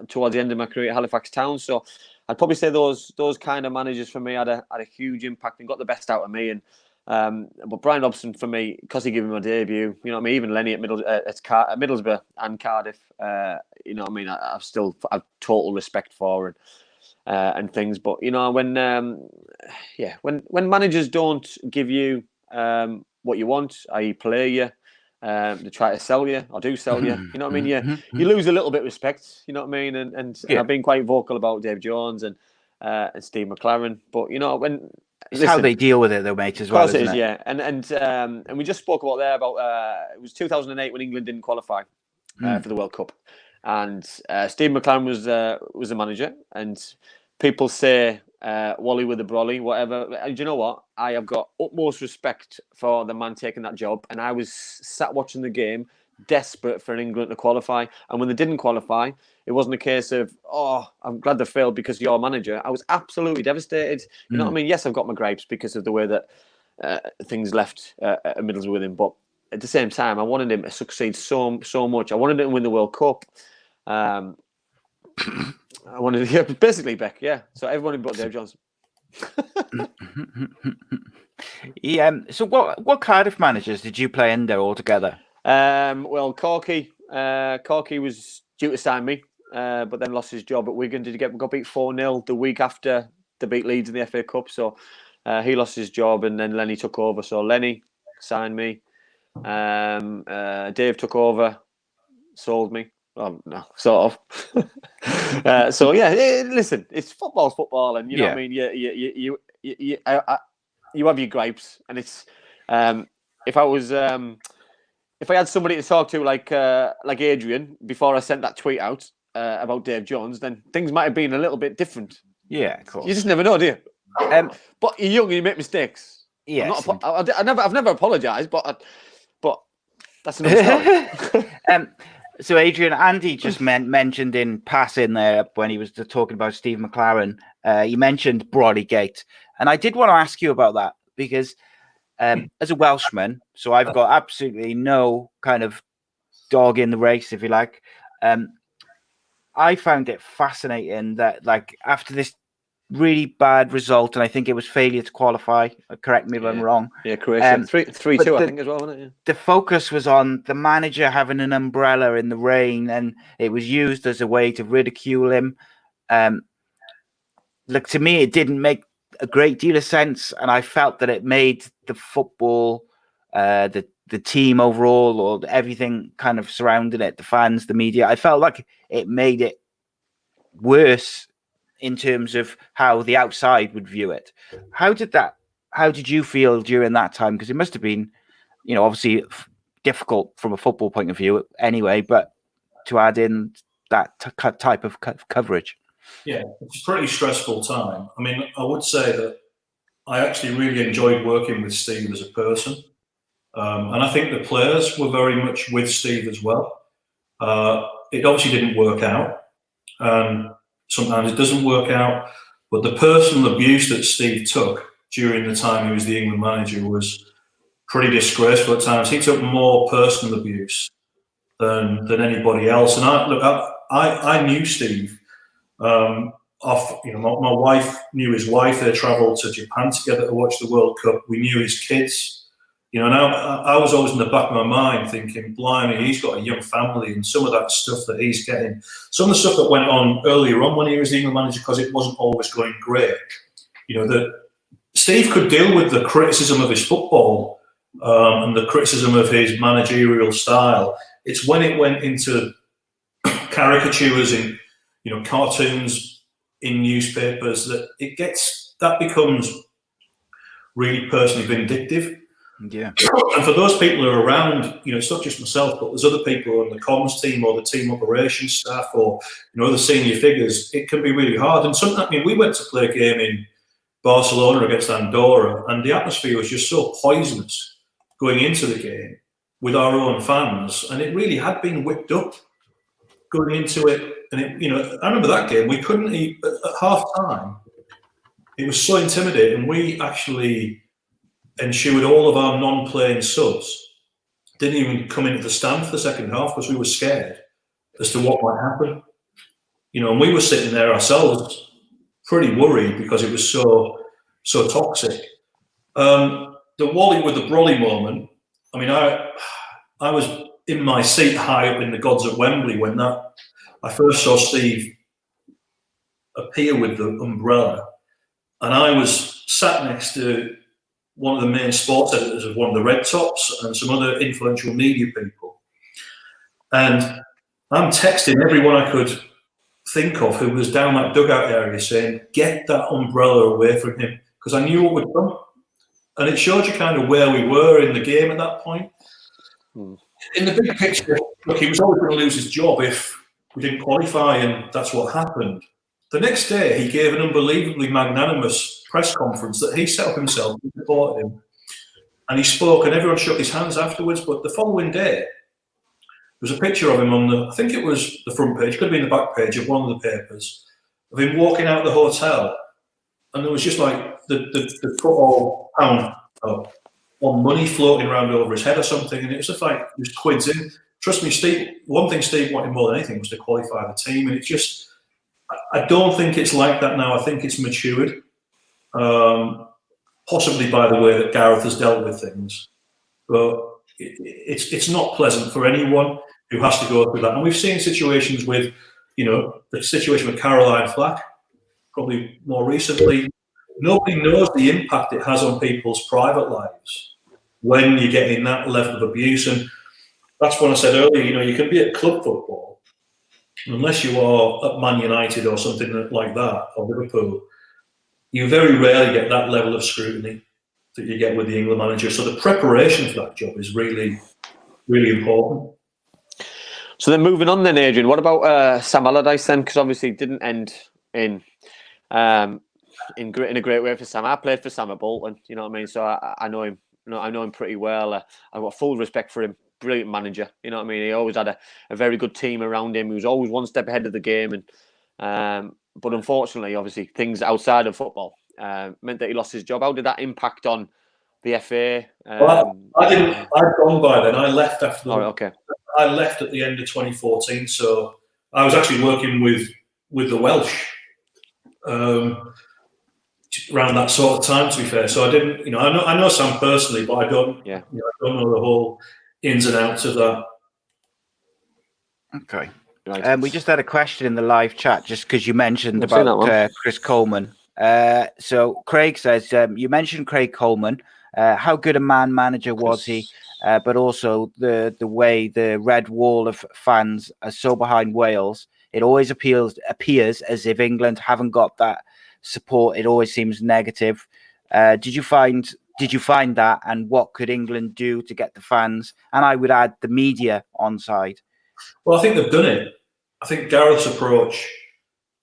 towards the end of my career at Halifax Town. So I'd probably say those kind of managers for me had a huge impact and got the best out of me. And but Brian Robson for me, because he gave me my debut, even Lenny at Middlesbrough and Cardiff, I've total respect for and things. But when managers don't give you what you want, i.e. play you, they try to sell you or do sell you, you lose a little bit of respect, and I've been quite vocal about Dave Jones and Steve McClaren, but it's how they deal with it though, mate, as well. Of course it is, yeah. And we just spoke about it was 2008 when England didn't qualify for the World Cup, and Steve McClaren was the manager, and people say Wally with the brolly, whatever. And do you know what? I have got utmost respect for the man taking that job. And I was sat watching the game, desperate for England to qualify. And when they didn't qualify, it wasn't a case of, I'm glad they failed because you're manager. I was absolutely devastated. You know what I mean? Yes, I've got my gripes because of the way that things left at Middlesbrough with him. But at the same time, I wanted him to succeed so much. I wanted him to win the World Cup. I wanted to basically Beck, yeah. So everyone but Dave Jones. So what Cardiff managers did you play under altogether? Well, Corky was due to sign me, but then lost his job at Wigan. Got beat 4-0 the week after they beat Leeds in the FA Cup. So he lost his job, and then Lenny took over. So Lenny signed me. Dave took over, sold me. Well, no, sort of. So yeah, listen, it's football, and you know what I mean. You have your gripes, and it's if I had somebody to talk to like Adrian before I sent that tweet out about Dave Jones, then things might have been a little bit different. Yeah, of course. You just never know, do you? But you're young and you make mistakes. Yes. I've never apologised, but that's another story. So, Adrian, Andy just mentioned in passing there when he was talking about Steve McClaren, he mentioned Broadygate. And I did want to ask you about that because as a Welshman, so I've got absolutely no kind of dog in the race, if you like. I found it fascinating that, like, after this really bad result, and I think it was failure to qualify. Correct me if I'm wrong. Yeah, Croatia 3-2, I think, as well, wasn't it? Yeah. The focus was on the manager having an umbrella in the rain, and it was used as a way to ridicule him. Look, to me, it didn't make a great deal of sense, and I felt that it made the football, the team overall, or everything kind of surrounding it, the fans, the media, I felt like it made it worse in terms of how the outside would view it. How did you feel during that time? Because it must have been, obviously difficult from a football point of view anyway, but to add in that type of coverage. Yeah, it's a pretty stressful time. I mean, I would say that I actually really enjoyed working with Steve as a person. And I think the players were very much with Steve as well. It obviously didn't work out. Sometimes it doesn't work out. But the personal abuse that Steve took during the time he was the England manager was pretty disgraceful at times. He took more personal abuse than anybody else. And I knew Steve. My wife knew his wife. They travelled to Japan together to watch the World Cup. We knew his kids. And I was always in the back of my mind thinking, blimey, he's got a young family, and some of that stuff that he's getting, some of the stuff that went on earlier on when he was the England manager, because it wasn't always going great. That Steve could deal with the criticism of his football and the criticism of his managerial style. It's when it went into caricatures in, cartoons in newspapers that becomes really personally vindictive. Yeah. And for those people who are around, it's not just myself, but there's other people on the comms team or the team operations staff or, the senior figures, it can be really hard. And sometimes, we went to play a game in Barcelona against Andorra, and the atmosphere was just so poisonous going into the game with our own fans. And it really had been whipped up going into it. And I remember that game, we couldn't eat at half time. It was so intimidating. We actually ensured all of our non-playing subs didn't even come into the stand for the second half because we were scared as to what might happen. And we were sitting there ourselves pretty worried because it was so toxic. The Wally with the Brolly moment, I was in my seat high up in the gods at Wembley when I first saw Steve appear with the umbrella, and I was sat next to one of the main sports editors of one of the Red Tops and some other influential media people. And I'm texting everyone I could think of who was down that dugout area saying, get that umbrella away from him, because I knew what would come. And it showed you kind of where we were in the game at that point. In the big picture, look, he was always going to lose his job if we didn't qualify, and that's what happened. The next day, he gave an unbelievably magnanimous press conference that he set up himself, he supported him, and he spoke, and everyone shook his hands afterwards. But the following day, there was a picture of him on I think it was the front page, could have been the back page of one of the papers, of him walking out of the hotel, and there was just like the football pound on money floating around over his head or something, and it was just like there's quids in. Trust me, Steve. One thing Steve wanted more than anything was to qualify the team, and it's just. I don't think it's like that now. I think it's matured, possibly by the way that Gareth has dealt with things. But it's not pleasant for anyone who has to go through that. And we've seen situations with, the situation with Caroline Flack, probably more recently. Nobody knows the impact it has on people's private lives when you're getting that level of abuse. And that's what I said earlier, you can be at club football. Unless you are at Man United or something like that, or Liverpool, you very rarely get that level of scrutiny that you get with the England manager. So the preparation for that job is really, really important. So then moving on then, Adrian, what about Sam Allardyce then? Because obviously it didn't end in a great way for Sam. I played for Sam at Bolton, you know what I mean? So I know him. I know him pretty well. I've got full respect for him brilliant manager. You know what I mean? He always had a very good team around him. He was always one step ahead of the game. And but unfortunately, obviously, things outside of football meant that he lost his job. How did that impact on the FA? Well, I didn't. I'd gone by then. I left after. Okay. I left at the end of 2014, so I was actually working with the Welsh around that sort of time. To be fair, so I didn't. I know Sam personally, but I don't. Yeah. I don't know the whole ins and outs of that. Okay. Right. We just had a question in the live chat, just because you mentioned about Chris Coleman. So Craig says, you mentioned Craig Coleman. How good a man manager was he? But also the way the red wall of fans are so behind Wales. It always appears as if England haven't got that support. It always seems negative. Did you find that? And what could England do to get the fans, and I would add the media, on side? Well, I think they've done it. I think Gareth's approach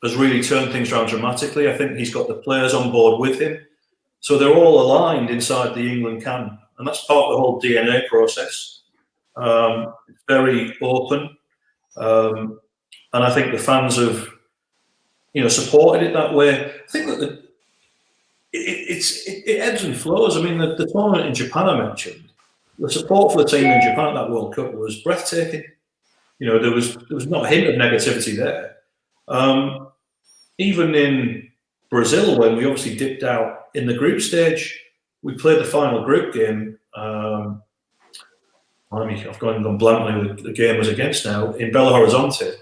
has really turned things around dramatically. I think he's got the players on board with him. So they're all aligned inside the England camp. And that's part of the whole DNA process. It's very open. And I think the fans have, supported it that way. I think that it ebbs and flows. I mean, the tournament in Japan I mentioned, the support for the team in Japan at that World Cup was breathtaking. There was not a hint of negativity there. Even in Brazil, when we obviously dipped out in the group stage, we played the final group game. I've gone blankly what the game was against now, in Belo Horizonte.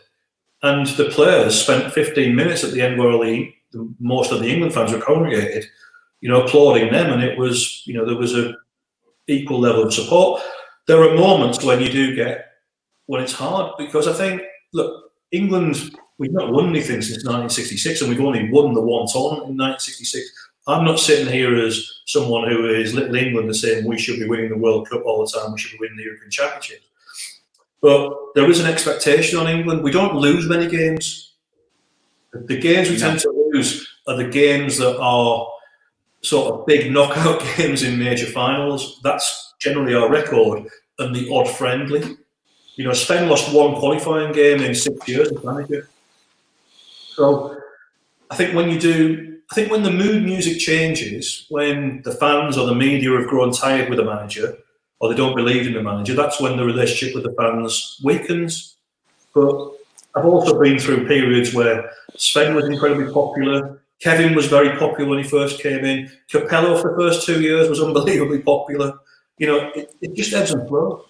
And the players spent 15 minutes at the end where most of the England fans were congregated, applauding them. And it was, there was a equal level of support. There are moments when when it's hard, because I think, look, England, we've not won anything since 1966, and we've only won the one tournament in 1966. I'm not sitting here as someone who is Little England and saying we should be winning the World Cup all the time, we should be winning the European Championship. But there is an expectation on England. We don't lose many games. The games we tend to lose are the games that are sort of big knockout games in major finals. That's generally our record, and the odd friendly. Sven lost one qualifying game in 6 years as manager. So I think when the mood music changes, when the fans or the media have grown tired with the manager, or they don't believe in the manager, that's when the relationship with the fans weakens. But I've also been through periods where Sven was incredibly popular. Kevin was very popular when he first came in. Capello for the first 2 years was unbelievably popular. It just ebbs and flows.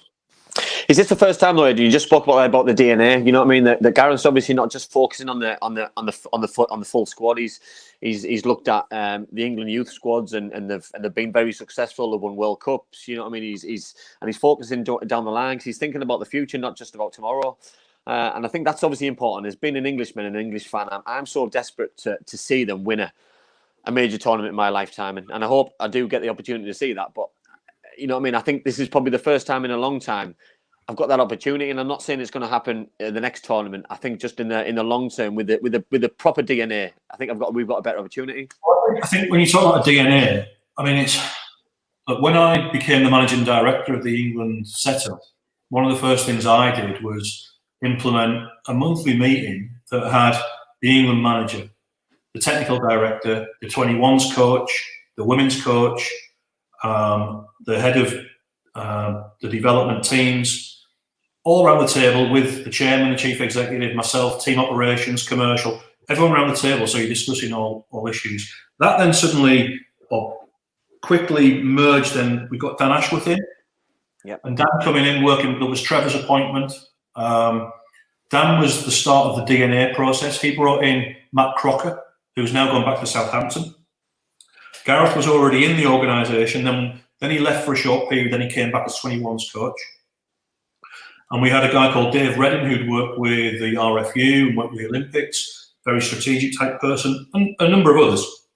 Is this the first time, though, you just spoke about the DNA? You know what I mean? That Gareth's obviously not just focusing on the full squad. He's looked at the England youth squads, and they've been very successful. They've won World Cups. You know what I mean? He's focusing down the line. He's thinking about the future, not just about tomorrow. And I think that's obviously important. As being an Englishman and an English fan, I'm so desperate to see them win a major tournament in my lifetime, and I hope I do get the opportunity to see that. But you know what I mean? I think this is probably the first time in a long time I've got that opportunity, and I'm not saying it's going to happen in the next tournament. I think just in the long term, with the proper DNA, I think we've got a better opportunity. I think when you talk about DNA, I mean, when I became the managing director of the England setup, one of the first things I did was implement a monthly meeting that had the England manager, the technical director, the 21s coach, the women's coach, the head of the development teams, all around the table with the chairman, the chief executive, myself, team operations, commercial, everyone around the table. So you're discussing all issues. That then suddenly, quickly merged. Then we got Dan Ashworth in, and Dan coming in working. There was Trevor's appointment. Dan was the start of the DNA process. He brought in Matt Crocker, who's now gone back to Southampton. Gareth was already in the organisation. Then he left for a short period. Then he came back as 21s coach. And we had a guy called Dave Redding who'd worked with the RFU and worked with the Olympics, very strategic type person, and a number of others.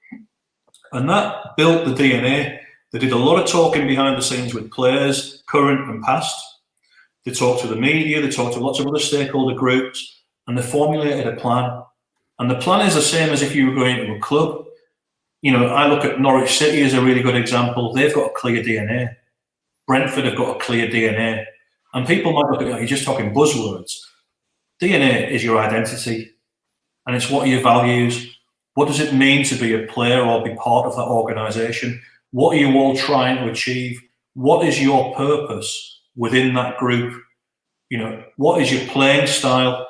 And that built the DNA. They did a lot of talking behind the scenes with players, current and past. They talked to the media, they talked to lots of other stakeholder groups, and they formulated a plan. And the plan is the same as if you were going to a club. I look at Norwich City as a really good example. They've got a clear DNA. Brentford have got a clear DNA. And people might look at you're just talking buzzwords. DNA is your identity, and it's what are your values. What does it mean to be a player or be part of that organisation? What are you all trying to achieve? What is your purpose within that group? What is your playing style?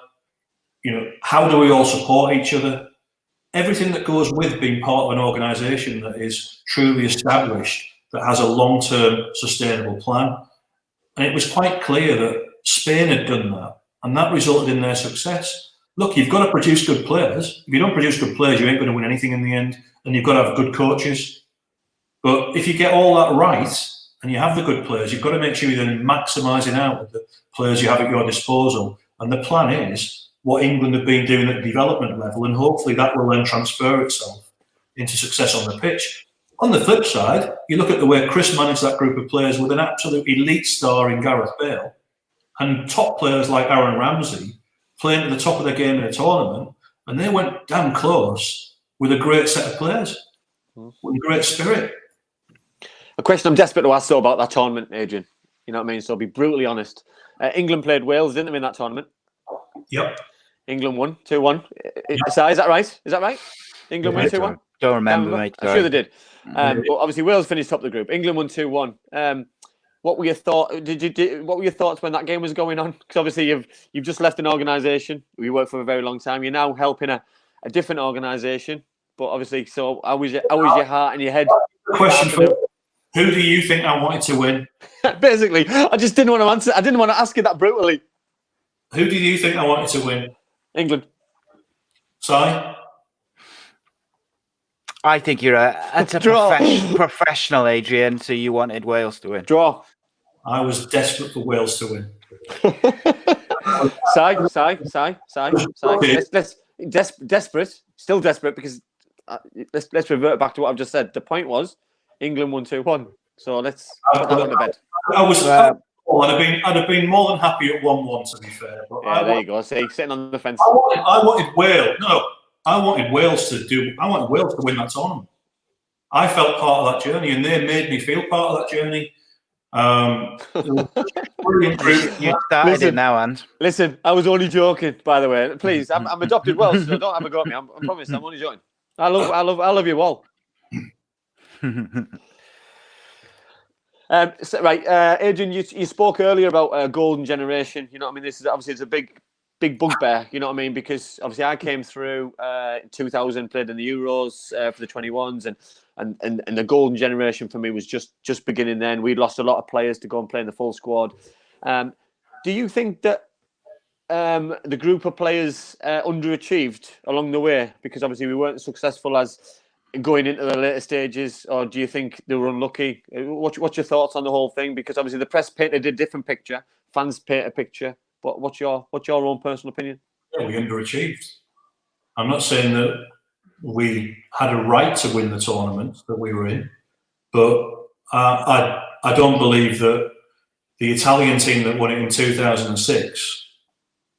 How do we all support each other? Everything that goes with being part of an organisation that is truly established, that has a long-term sustainable plan. And it was quite clear that Spain had done that, and that resulted in their success. Look, you've got to produce good players. If you don't produce good players, you ain't going to win anything in the end, and you've got to have good coaches. But if you get all that right, and you have the good players, you've got to make sure you're then maximising out with the players you have at your disposal. And the plan is what England have been doing at the development level, and hopefully that will then transfer itself into success on the pitch. On the flip side, you look at the way Chris managed that group of players with an absolute elite star in Gareth Bale, and top players like Aaron Ramsey playing at the top of their game in a tournament, and they went damn close with a great set of players, with a great spirit. A question I'm desperate to ask though about that tournament, Adrian. You know what I mean? So I'll be brutally honest. England played Wales, didn't they, in that tournament? Yep. England won 2-1. Is that right? Is that right? England won 2-1? Don't remember, mate. I'm sure they did. But obviously Wales finished top of the group. England won 2-1. What were your thoughts? What were your thoughts when that game was going on? Because obviously you've just left an organisation. You worked for a very long time. You're now helping a different organisation. But obviously, so how was your heart and your head? Question for who do you think I wanted to win? Basically, I just didn't want to answer. I didn't want to ask you that brutally. Who do you think I wanted to win? England. Si? I think you're a professional, Adrian, so you wanted Wales to win. Draw. I was desperate for Wales to win. Desperate. Still desperate because let's revert back to what I've just said. The point was England won 2-1. So let's put that on the bed. I'd have been more than happy at 1-1, to be fair. But yeah, there you go. See, sitting on the fence. I wanted Wales. No, I wanted Wales to win that tournament. I felt part of that journey, and they made me feel part of that journey. Brilliant group. You started it now, and listen, I was only joking, by the way. Please, I'm adopted Welsh, so don't have a go at me. I promise, I'm only joking. I love you all. Adrian, you spoke earlier about a golden generation. You know what I mean? This is obviously it's a big bugbear. You know what I mean? Because obviously I came through in 2000, played in the Euros for the 21s, and the golden generation for me was just beginning then. We'd lost a lot of players to go and play in the full squad. Do you think that the group of players underachieved along the way because obviously we weren't successful as going into the later stages, or do you think they were unlucky? What's your thoughts on the whole thing? Because obviously the press painted a different picture, fans paint a picture. But what's your own personal opinion? Yeah, we underachieved. I'm not saying that we had a right to win the tournament that we were in, but I don't believe that the Italian team that won it in 2006.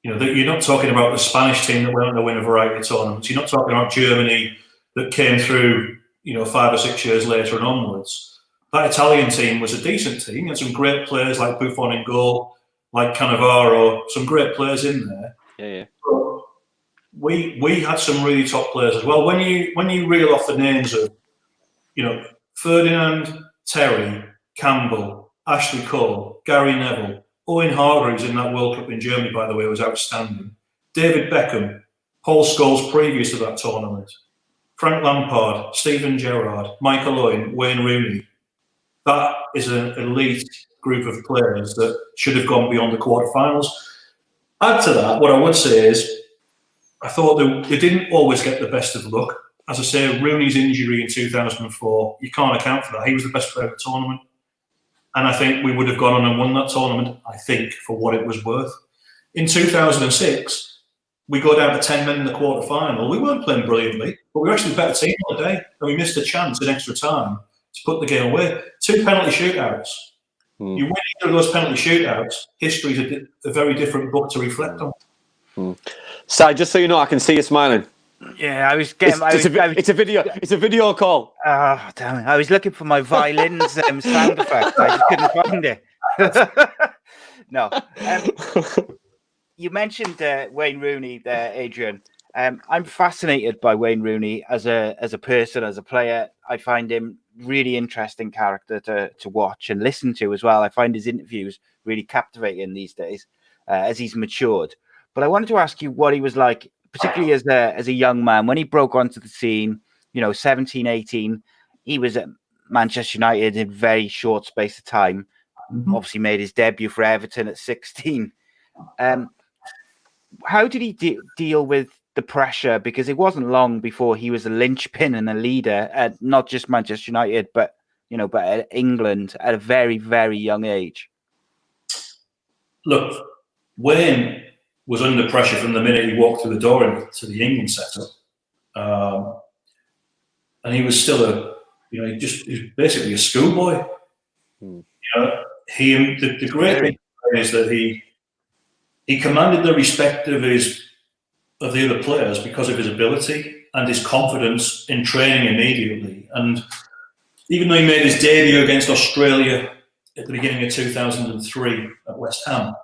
That you're not talking about the Spanish team that went on to win a variety of tournaments. You're not talking about Germany that came through, 5 or 6 years later and onwards. That Italian team was a decent team. Had some great players like Buffon in goal, like Cannavaro, some great players in there. Yeah. But we had some really top players as well. When you reel off the names of, Ferdinand, Terry, Campbell, Ashley Cole, Gary Neville, Owen Hargreaves in that World Cup in Germany, by the way, was outstanding. David Beckham, Paul Scholes previous to that tournament. Frank Lampard, Steven Gerrard, Michael Owen, Wayne Rooney. That is an elite group of players that should have gone beyond the quarterfinals. Add to that, what I would say is, I thought they didn't always get the best of luck. As I say, Rooney's injury in 2004, you can't account for that. He was the best player of the tournament. And I think we would have gone on and won that tournament, I think, for what it was worth. In 2006, we go down to 10 men in the quarter-final. We weren't playing brilliantly, but we were actually a better team on the day. And we missed a chance in extra time to put the game away. 2 penalty shootouts. You win either of those penalty shootouts, history's a very different book to reflect on. Si, just so you know, I can see you smiling. Yeah, I was getting. It's a video call. Oh, damn it! I was looking for my violin's sound effect. I just couldn't find it. No. You mentioned Wayne Rooney there, Adrian. I'm fascinated by Wayne Rooney as a person, as a player. I find him really interesting character to watch and listen to as well. I find his interviews really captivating these days as he's matured. But I wanted to ask you what he was like, particularly as a young man, when he broke onto the scene, 17, 18. He was at Manchester United in a very short space of time. Mm-hmm. Obviously made his debut for Everton at 16. How did he deal with the pressure? Because it wasn't long before he was a linchpin and a leader at not just Manchester United, but at England at a very, very young age. Look, Wayne was under pressure from the minute he walked through the door into the England setup, and he was still he was basically a schoolboy. The great thing is that he commanded the respect of the other players because of his ability and his confidence in training immediately. And even though he made his debut against Australia at the beginning of 2003 at West Ham,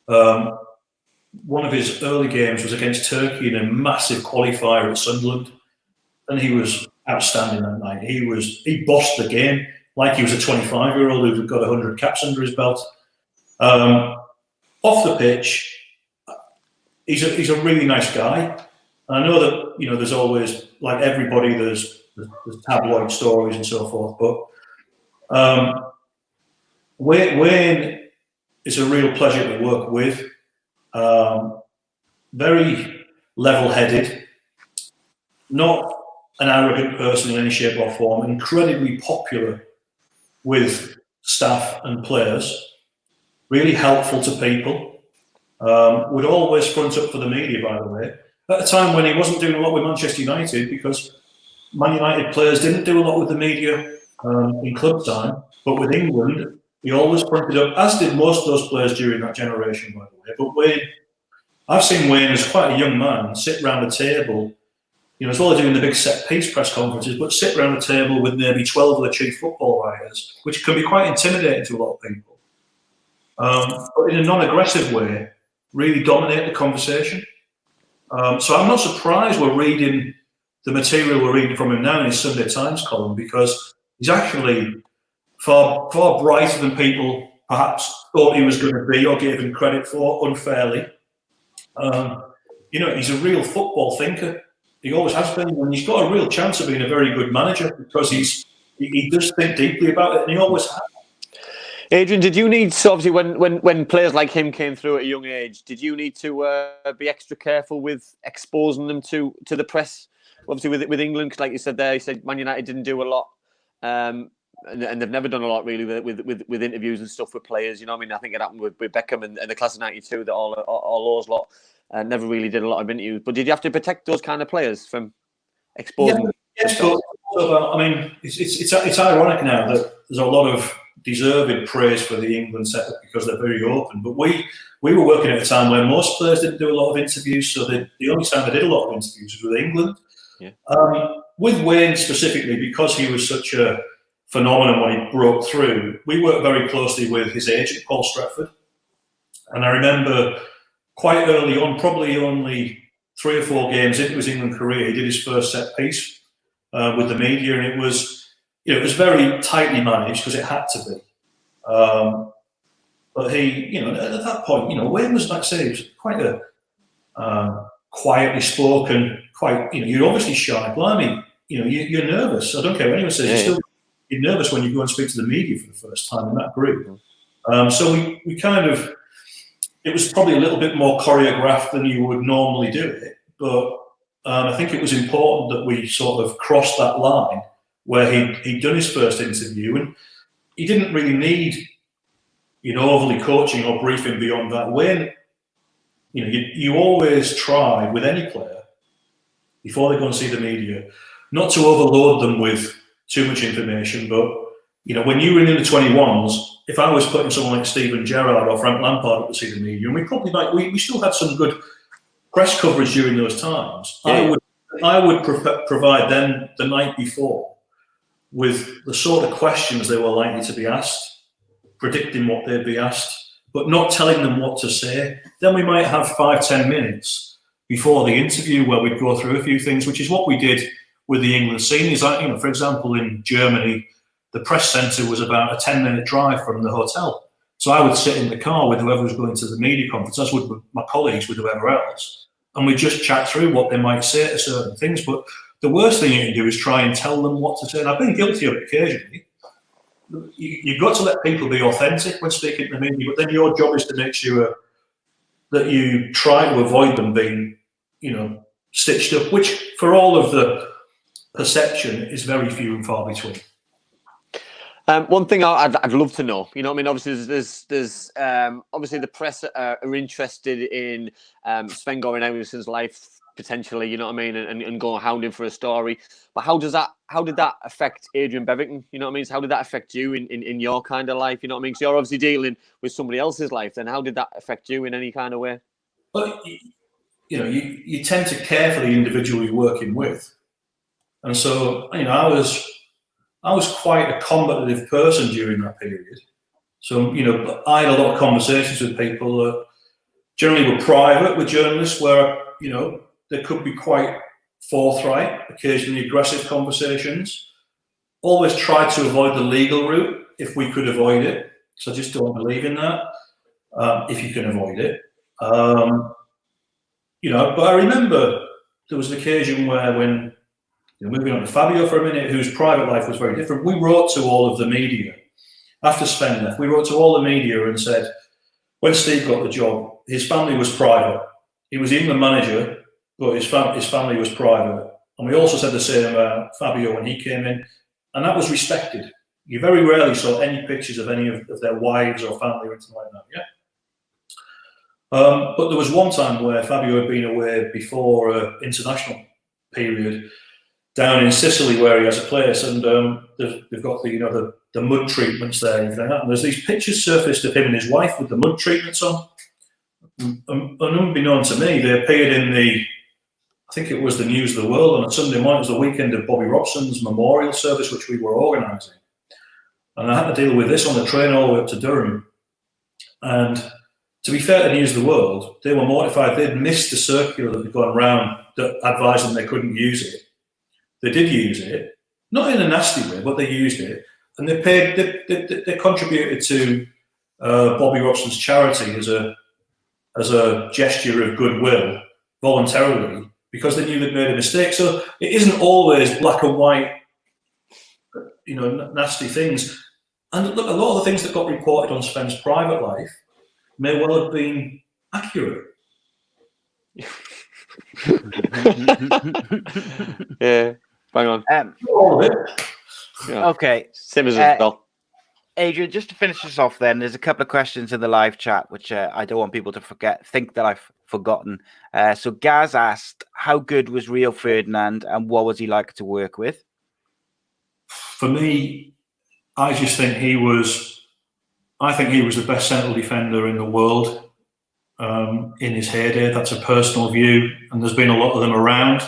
one of his early games was against Turkey in a massive qualifier at Sunderland, and he was outstanding that night. He bossed the game like he was a 25-year-old who'd got 100 caps under his belt. Off the pitch, he's a really nice guy. And I know that there's always, like everybody, there's tabloid stories and so forth. But Wayne is a real pleasure to work with. Very level-headed, not an arrogant person in any shape or form. Incredibly popular with staff and players. Really helpful to people. Would always front up for the media, by the way, at a time when he wasn't doing a lot with Manchester United, because Man United players didn't do a lot with the media in club time, but with England, he always fronted up, as did most of those players during that generation, by the way. But Wayne, I've seen Wayne as quite a young man sit around a table, as well as doing the big set-piece press conferences, but sit around a table with maybe 12 of the chief football writers, which can be quite intimidating to a lot of people. But in a non-aggressive way, really dominate the conversation. So I'm not surprised we're reading the material we're reading from him now in his Sunday Times column, because he's actually far brighter than people perhaps thought he was going to be or gave him credit for unfairly. He's a real football thinker. He always has been, and he's got a real chance of being a very good manager because he does think deeply about it, and he always has. Adrian, did you need, so obviously when players like him came through at a young age, did you need to be extra careful with exposing them to the press? Obviously with England, because like you said there, you said Man United didn't do a lot, and they've never done a lot really with interviews and stuff with players. You know what I mean? I think it happened with Beckham and the class of '92 that all those lot never really did a lot of interviews. But did you have to protect those kind of players from exposing? Yes, but I mean, it's ironic now that there's a lot of deserved praise for the England setup because they're very open. But we were working at a time where most players didn't do a lot of interviews, so the only time they did a lot of interviews was with England. Yeah. With Wayne specifically, because he was such a phenomenon when he broke through, we worked very closely with his agent, Paul Stratford. And I remember quite early on, probably only 3 or 4 games into his England career, he did his first set piece with the media, and it was very tightly managed because it had to be. But he, at that point, Wayne was, like I say, he was quite a quietly spoken, you're obviously shy. Blimey, you're nervous. I don't care what anyone says. You're nervous when you go and speak to the media for the first time in that group. So we kind of, it was probably a little bit more choreographed than you would normally do it. But I think it was important that we sort of crossed that line where he'd done his first interview, and he didn't really need, overly coaching or briefing beyond that. When, you always try with any player before they go and see the media, not to overload them with too much information. But, when you were in the 21s, if I was putting someone like Steven Gerrard or Frank Lampard up to see the media, and we probably we still had some good press coverage during those times, yeah. I would provide them the night before with the sort of questions they were likely to be asked. predicting what they'd be asked, but not telling them what to say. Then we might have 5-10 minutes before the interview where we'd go through a few things, which is what we did with the England seniors. Like, for example, in Germany, the press centre was about a 10-minute drive from the hotel. So I would sit in the car with whoever was going to the media conference, as would my colleagues with whoever else, and we'd just chat through what they might say to certain things. But the worst thing you can do is try and tell them what to say. And I've been guilty of it occasionally. You've got to let people be authentic when speaking to the media, but then your job is to make sure that you try to avoid them being, stitched up, which for all of the perception is very few and far between. One thing I'd love to know, obviously there's obviously the press are interested in Sven Goran Eriksen's life potentially, and go hounding for a story. But how did that affect Adrian Bevington? So how did that affect you in your kind of life? So you're obviously dealing with somebody else's life. Then how did that affect you in any kind of way? Well, you tend to care for the individual you're working with, and so I was quite a combative person during that period. So, I had a lot of conversations with people that generally were private with journalists where, there could be quite forthright, occasionally aggressive conversations. Always tried to avoid the legal route if we could avoid it. So I just don't believe in that, if you can avoid it. But I remember there was an occasion where when, moving on to Fabio for a minute, whose private life was very different, we wrote to all of the media. After Sven left, we wrote to all the media and said, when Steve got the job, his family was private. He was even the manager, but his family was private. And we also said the same about Fabio when he came in, and that was respected. You very rarely saw any pictures of any of their wives or family or anything like that, yeah? But there was one time where Fabio had been away before international period, down in Sicily where he has a place, and they've got the mud treatments there and everything like that. And there's these pictures surfaced of him and his wife with the mud treatments on. And unbeknown to me, they appeared in I think it was the News of the World on a Sunday morning. It was the weekend of Bobby Robson's memorial service, which we were organising. And I had to deal with this on the train all the way up to Durham. And to be fair to News of the World, they were mortified. They'd missed the circular that had gone round that advised them they couldn't use it. They did use it, not in a nasty way, but they used it, and they contributed to Bobby Robson's charity as a gesture of goodwill voluntarily because they knew they'd made a mistake. So it isn't always black and white, nasty things. And look, a lot of the things that got reported on Sven's private life may well have been accurate. Yeah. Bang on. Okay. Same as well. Adrian, just to finish this off then, there's a couple of questions in the live chat, which I don't want people to think that I've forgotten. So Gaz asked, how good was Rio Ferdinand and what was he like to work with? For me, I just think he was the best central defender in the world in his heyday. That's a personal view, and there's been a lot of them around.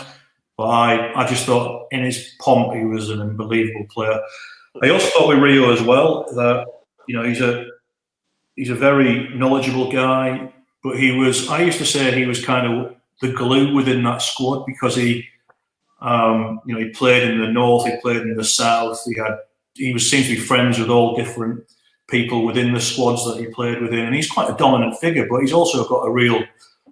But I just thought in his pomp, he was an unbelievable player. I also thought with Rio as well that, he's a very knowledgeable guy, but I used to say he was kind of the glue within that squad because he played in the north, he played in the south, he seemed to be friends with all different people within the squads that he played within, and he's quite a dominant figure, but he's also got a real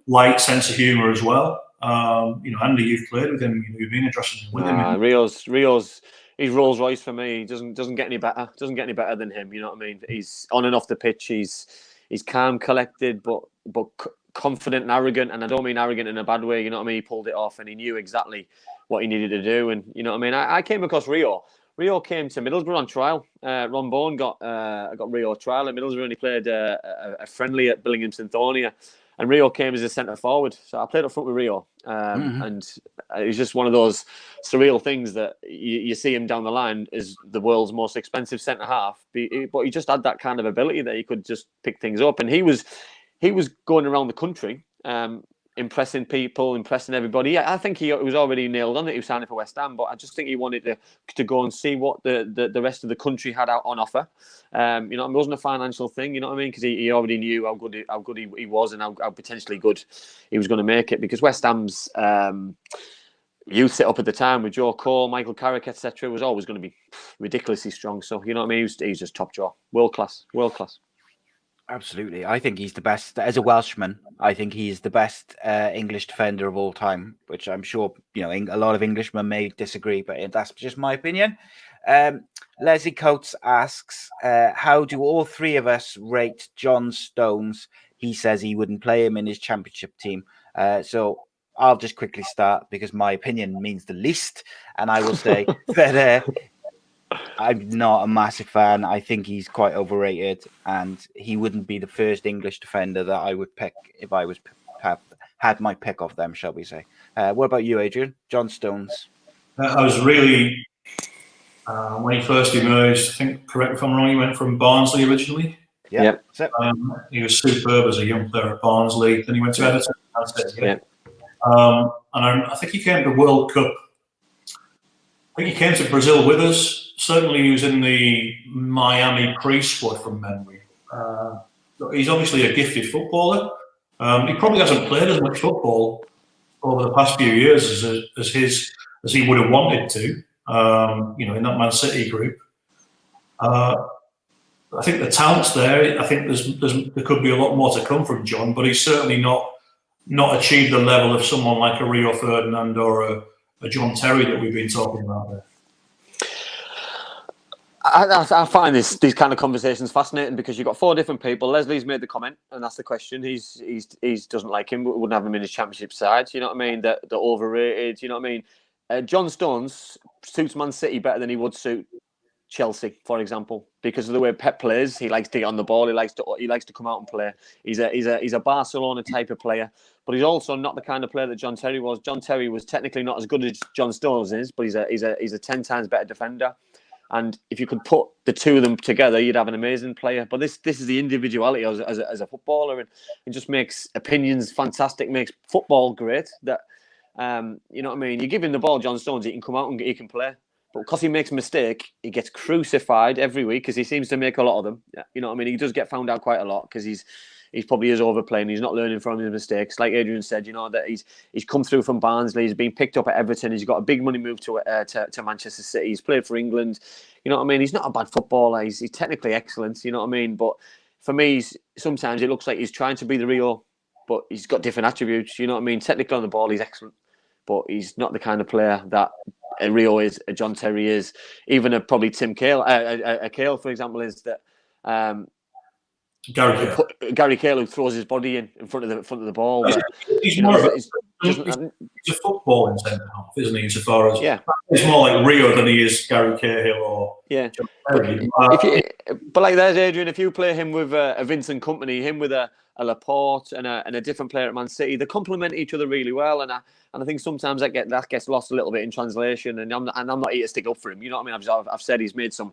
light sense of humour as well. Andy, you've played with him, you've been in a dressing room with him. Rio's he's Rolls Royce for me. He doesn't get any better. Doesn't get any better than him. You know what I mean? He's on and off the pitch. He's calm, collected, but confident and arrogant. And I don't mean arrogant in a bad way. You know what I mean? He pulled it off, and he knew exactly what he needed to do. And you know what I mean? I came across Rio. Rio came to Middlesbrough on trial. Ron Bourne got Rio a trial at Middlesbrough, and he played a friendly at Billingham St Thonia. And Rio came as a centre forward, so I played up front with Rio, and it was just one of those surreal things that you see him down the line as the world's most expensive centre half, but he just had that kind of ability that he could just pick things up, and he was going around the country impressing people, impressing everybody. Yeah, I think he was already nailed on that he was signing for West Ham, but I just think he wanted to go and see what the rest of the country had out on offer. You know, it wasn't a financial thing, you know what I mean? Because he already knew how good he was and how potentially good he was going to make it. Because West Ham's youth set up at the time with Joe Cole, Michael Carrick, etc., was always going to be ridiculously strong. So, you know what I mean? He's just top draw. World class. Absolutely. I think he's the best. As a Welshman, I think he's the best English defender of all time, which I'm sure, you know, a lot of Englishmen may disagree, but that's just my opinion. Leslie Coates asks, how do all three of us rate John Stones? He says he wouldn't play him in his championship team. So I'll just quickly start because my opinion means the least. And I will say that I'm not a massive fan. I think he's quite overrated, and he wouldn't be the first English defender that I would pick if I was had my pick of them, shall we say. What about you, Adrian? John Stones? I was really, when he first emerged, I think, correct me if I'm wrong, he went from Barnsley originally. Yeah. He was superb as a young player at Barnsley. Then he went to Everton. That's it, yeah. And I think he came to the World Cup. I think he came to Brazil with us. Certainly, he was in the Miami pre-squad from memory. He's obviously a gifted footballer. He probably hasn't played as much football over the past few years as he would have wanted to. You know, in that Man City group. I think the talent's there. I think there could be a lot more to come from John, but he's certainly not achieved the level of someone like a Rio Ferdinand or a John Terry that we've been talking about there. I find these kind of conversations fascinating because you've got four different people. Leslie's made the comment, and that's the question. He's doesn't like him, wouldn't have him in his championship side. You know what I mean? They're overrated. You know what I mean? John Stones suits Man City better than he would suit Chelsea, for example, because of the way Pep plays. He likes to get on the ball. He likes to come out and play. He's a Barcelona type of player, but he's also not the kind of player that John Terry was. John Terry was technically not as good as John Stones is, but he's a 10 times better defender. And if you could put the two of them together, you'd have an amazing player. But this is the individuality as a footballer, and it just makes opinions fantastic, makes football great. That you know what I mean? You give him the ball, John Stones, he can come out and he can play. But because he makes a mistake, he gets crucified every week because he seems to make a lot of them. You know what I mean? He does get found out quite a lot because he's probably is overplaying. He's not learning from his mistakes. Like Adrian said, you know, that he's come through from Barnsley. He's been picked up at Everton. He's got a big money move to Manchester City. He's played for England. You know what I mean? He's not a bad footballer. He's technically excellent. You know what I mean? But for me, sometimes it looks like he's trying to be the Rio, but he's got different attributes. You know what I mean? Technically on the ball, he's excellent, but he's not the kind of player that a Rio is, a John Terry is, even probably Tim Cahill, a Cahill, for example, is that. Gary Cahill, who throws his body in front of the ball. He's more of he's a footballing centre half, isn't he? Insofar as he's more like Rio than he is Gary Cahill or John Terry. But like there's Adrian, if you play him with a Vincent Kompany, him with a Laporte and a different player at Man City, they complement each other really well. And I think sometimes that gets lost a little bit in translation. And I'm not here to stick up for him. You know what I mean? I've said he's made some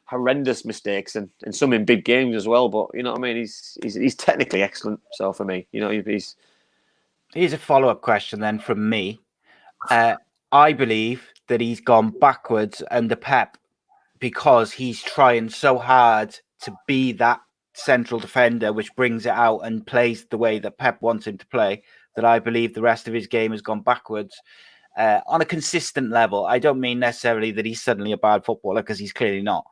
horrendous mistakes and some in big games as well, but you know what I mean, he's technically excellent. So for me, you know, here's a follow-up question then from me. I believe that he's gone backwards under Pep because he's trying so hard to be that central defender which brings it out and plays the way that Pep wants him to play, that I believe the rest of his game has gone backwards on a consistent level. I don't mean necessarily that he's suddenly a bad footballer, because he's clearly not.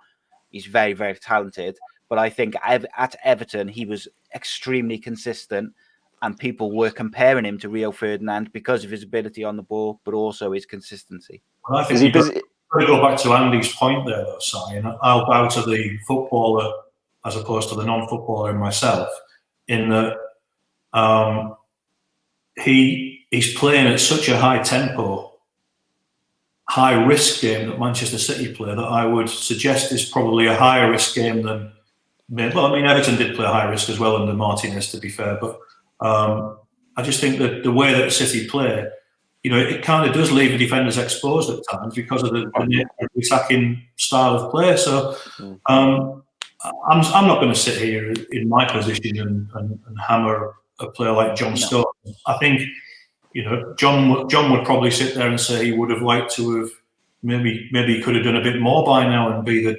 He's very, very talented. But I think at Everton, he was extremely consistent, and people were comparing him to Rio Ferdinand because of his ability on the ball, but also his consistency. Well, I think you've got to go back to Andy's point there, though, Si, and I'll bow to the footballer as opposed to the non-footballer in myself, in that he's playing at such a high tempo, high risk game that Manchester City play, that I would suggest is probably a higher risk game than. Well, I mean, Everton did play high risk as well under Martinez, to be fair, but I just think that the way that City play, you know, it kind of does leave the defenders exposed at times because of the attacking style of play. So I'm not going to sit here in my position and hammer a player like John Stones. I think, John would probably sit there and say he would have liked to have maybe he could have done a bit more by now and be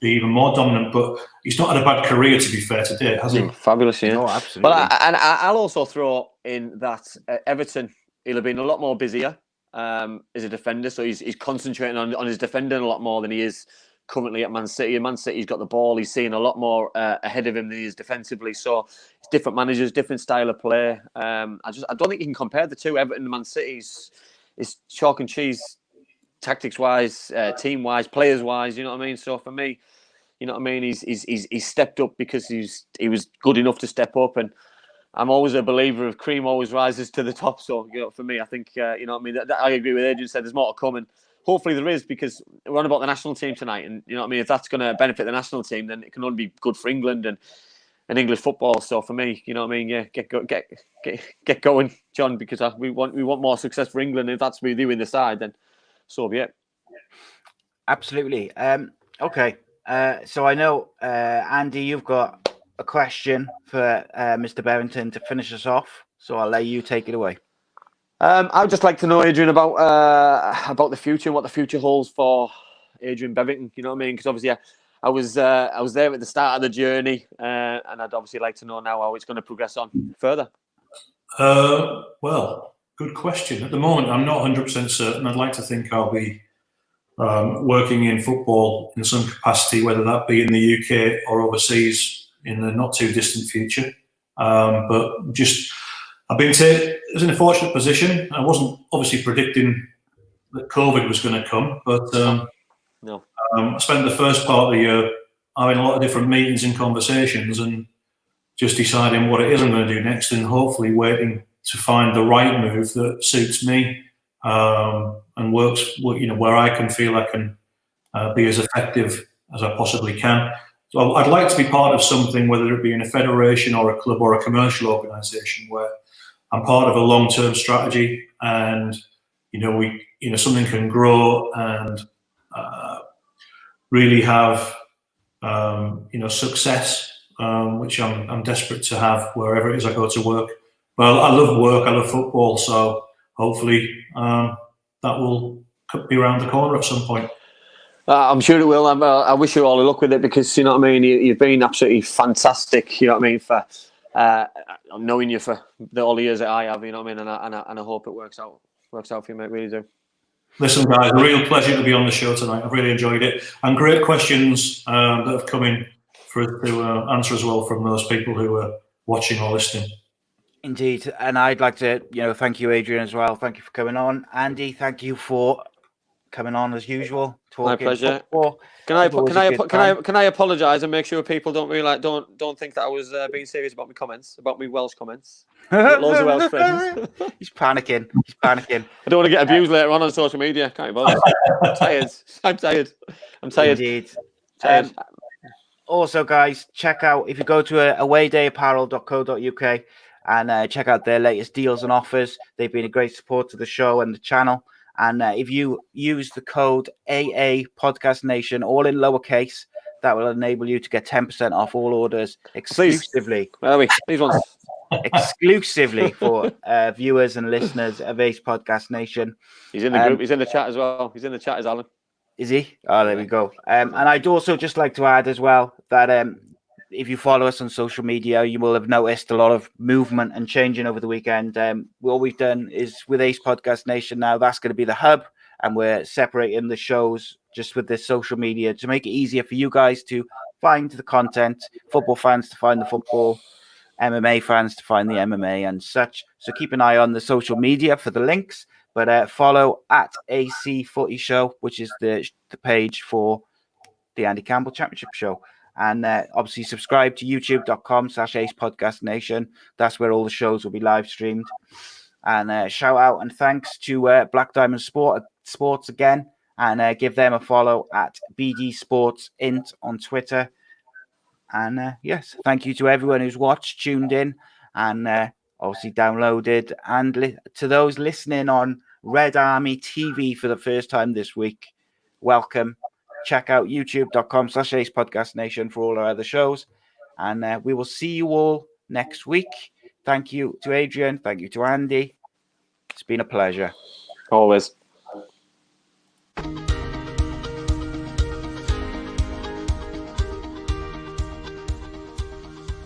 even more dominant. But he's not had a bad career, to be fair, to date, has he? Fabulous, yeah. No, absolutely. But I'll also throw in that Everton, he'll have been a lot more busier as a defender, so he's concentrating on his defending a lot more than he is currently at Man City. Man City's got the ball, he's seeing a lot more ahead of him than he is defensively. So it's different managers, different style of play. I don't think you can compare the two. Everton and Man City's is chalk and cheese, tactics wise, team wise, players wise. You know what I mean? So for me, you know what I mean, he's stepped up because he was good enough to step up. And I'm always a believer of cream always rises to the top. So for me, I think you know what I mean. I agree with Adrian. Said there's more to come, and hopefully there is, because we're on about the national team tonight, and you know what I mean. If that's going to benefit the national team, then it can only be good for England and English football. So for me, you know what I mean. Yeah, get going, John, because we want more success for England. If that's with you in the side, then so be it. Absolutely. Okay. So I know, Andy, you've got a question for Mr. Bevington to finish us off. So I'll let you take it away. I would just like to know, Adrian, about the future, what the future holds for Adrian Bevington. You know what I mean? Because obviously I was there at the start of the journey, and I'd obviously like to know now how it's going to progress on further. Well, good question. At the moment, I'm not 100% certain. I'd like to think I'll be working in football in some capacity, whether that be in the UK or overseas in the not too distant future. But I've been in a fortunate position. I wasn't obviously predicting that COVID was going to come, but no. I spent the first part of the year having a lot of different meetings and conversations and just deciding what it is I'm going to do next, and hopefully waiting to find the right move that suits me and works, where I can feel I can be as effective as I possibly can. So I'd like to be part of something, whether it be in a federation or a club or a commercial organisation, where I'm part of a long-term strategy, and something can grow and really have success, which I'm desperate to have wherever it is I go to work. Well, I love work, I love football, so hopefully that will be around the corner at some point. I'm sure it will. I wish you all the luck with it, because you know what I mean. You've been absolutely fantastic. You know what I mean, for knowing you for all the years that I have. You know what I mean, and I hope it works out for you, mate. Really do. Listen, guys, a real pleasure to be on the show tonight. I've really enjoyed it, and great questions that have come in for us to answer as well from those people who are watching or listening. Indeed, and I'd like to, thank you, Adrian, as well. Thank you for coming on, Andy. Thank you for coming on as usual. My pleasure. Football. Can I apologise and make sure people don't think that I was being serious about my comments, about my Welsh comments? Loads of Welsh friends. He's panicking. I don't want to get abused later on social media. Can't be bothered. I'm tired. Indeed. Also, guys, check out, if you go to awaydayapparel.co.uk and check out their latest deals and offers. They've been a great support to the show and the channel. And if you use the code AA Podcast Nation, all in lowercase, that will enable you to get 10% off all orders exclusively. These ones. Exclusively for viewers and listeners of Ace Podcast Nation. He's in the group. He's in the chat as well. He's in the chat as Alan. Is he? Oh, there we go. And I'd also just like to add as well that if you follow us on social media, you will have noticed a lot of movement and changing over the weekend. What we've done is with Ace Podcast Nation now, that's going to be the hub, and we're separating the shows just with this social media to make it easier for you guys to find the content, football fans to find the football, MMA fans to find the MMA and such. So keep an eye on the social media for the links, but follow at A.C.E Footy Show, which is the page for the Andy Campbell Championship Show. And obviously subscribe to youtube.com/Ace Podcast Nation. That's where all the shows will be live streamed. And shout out and thanks to Black Diamond Sports again. And give them a follow at BD Sports Int on Twitter. And yes, thank you to everyone who's watched, tuned in, and obviously downloaded. And to those listening on Red Army TV for the first time this week, welcome. Check out youtube.com/Ace Podcast Nation for all our other shows. And we will see you all next week. Thank you to Adrian. Thank you to Andy. It's been a pleasure. Always.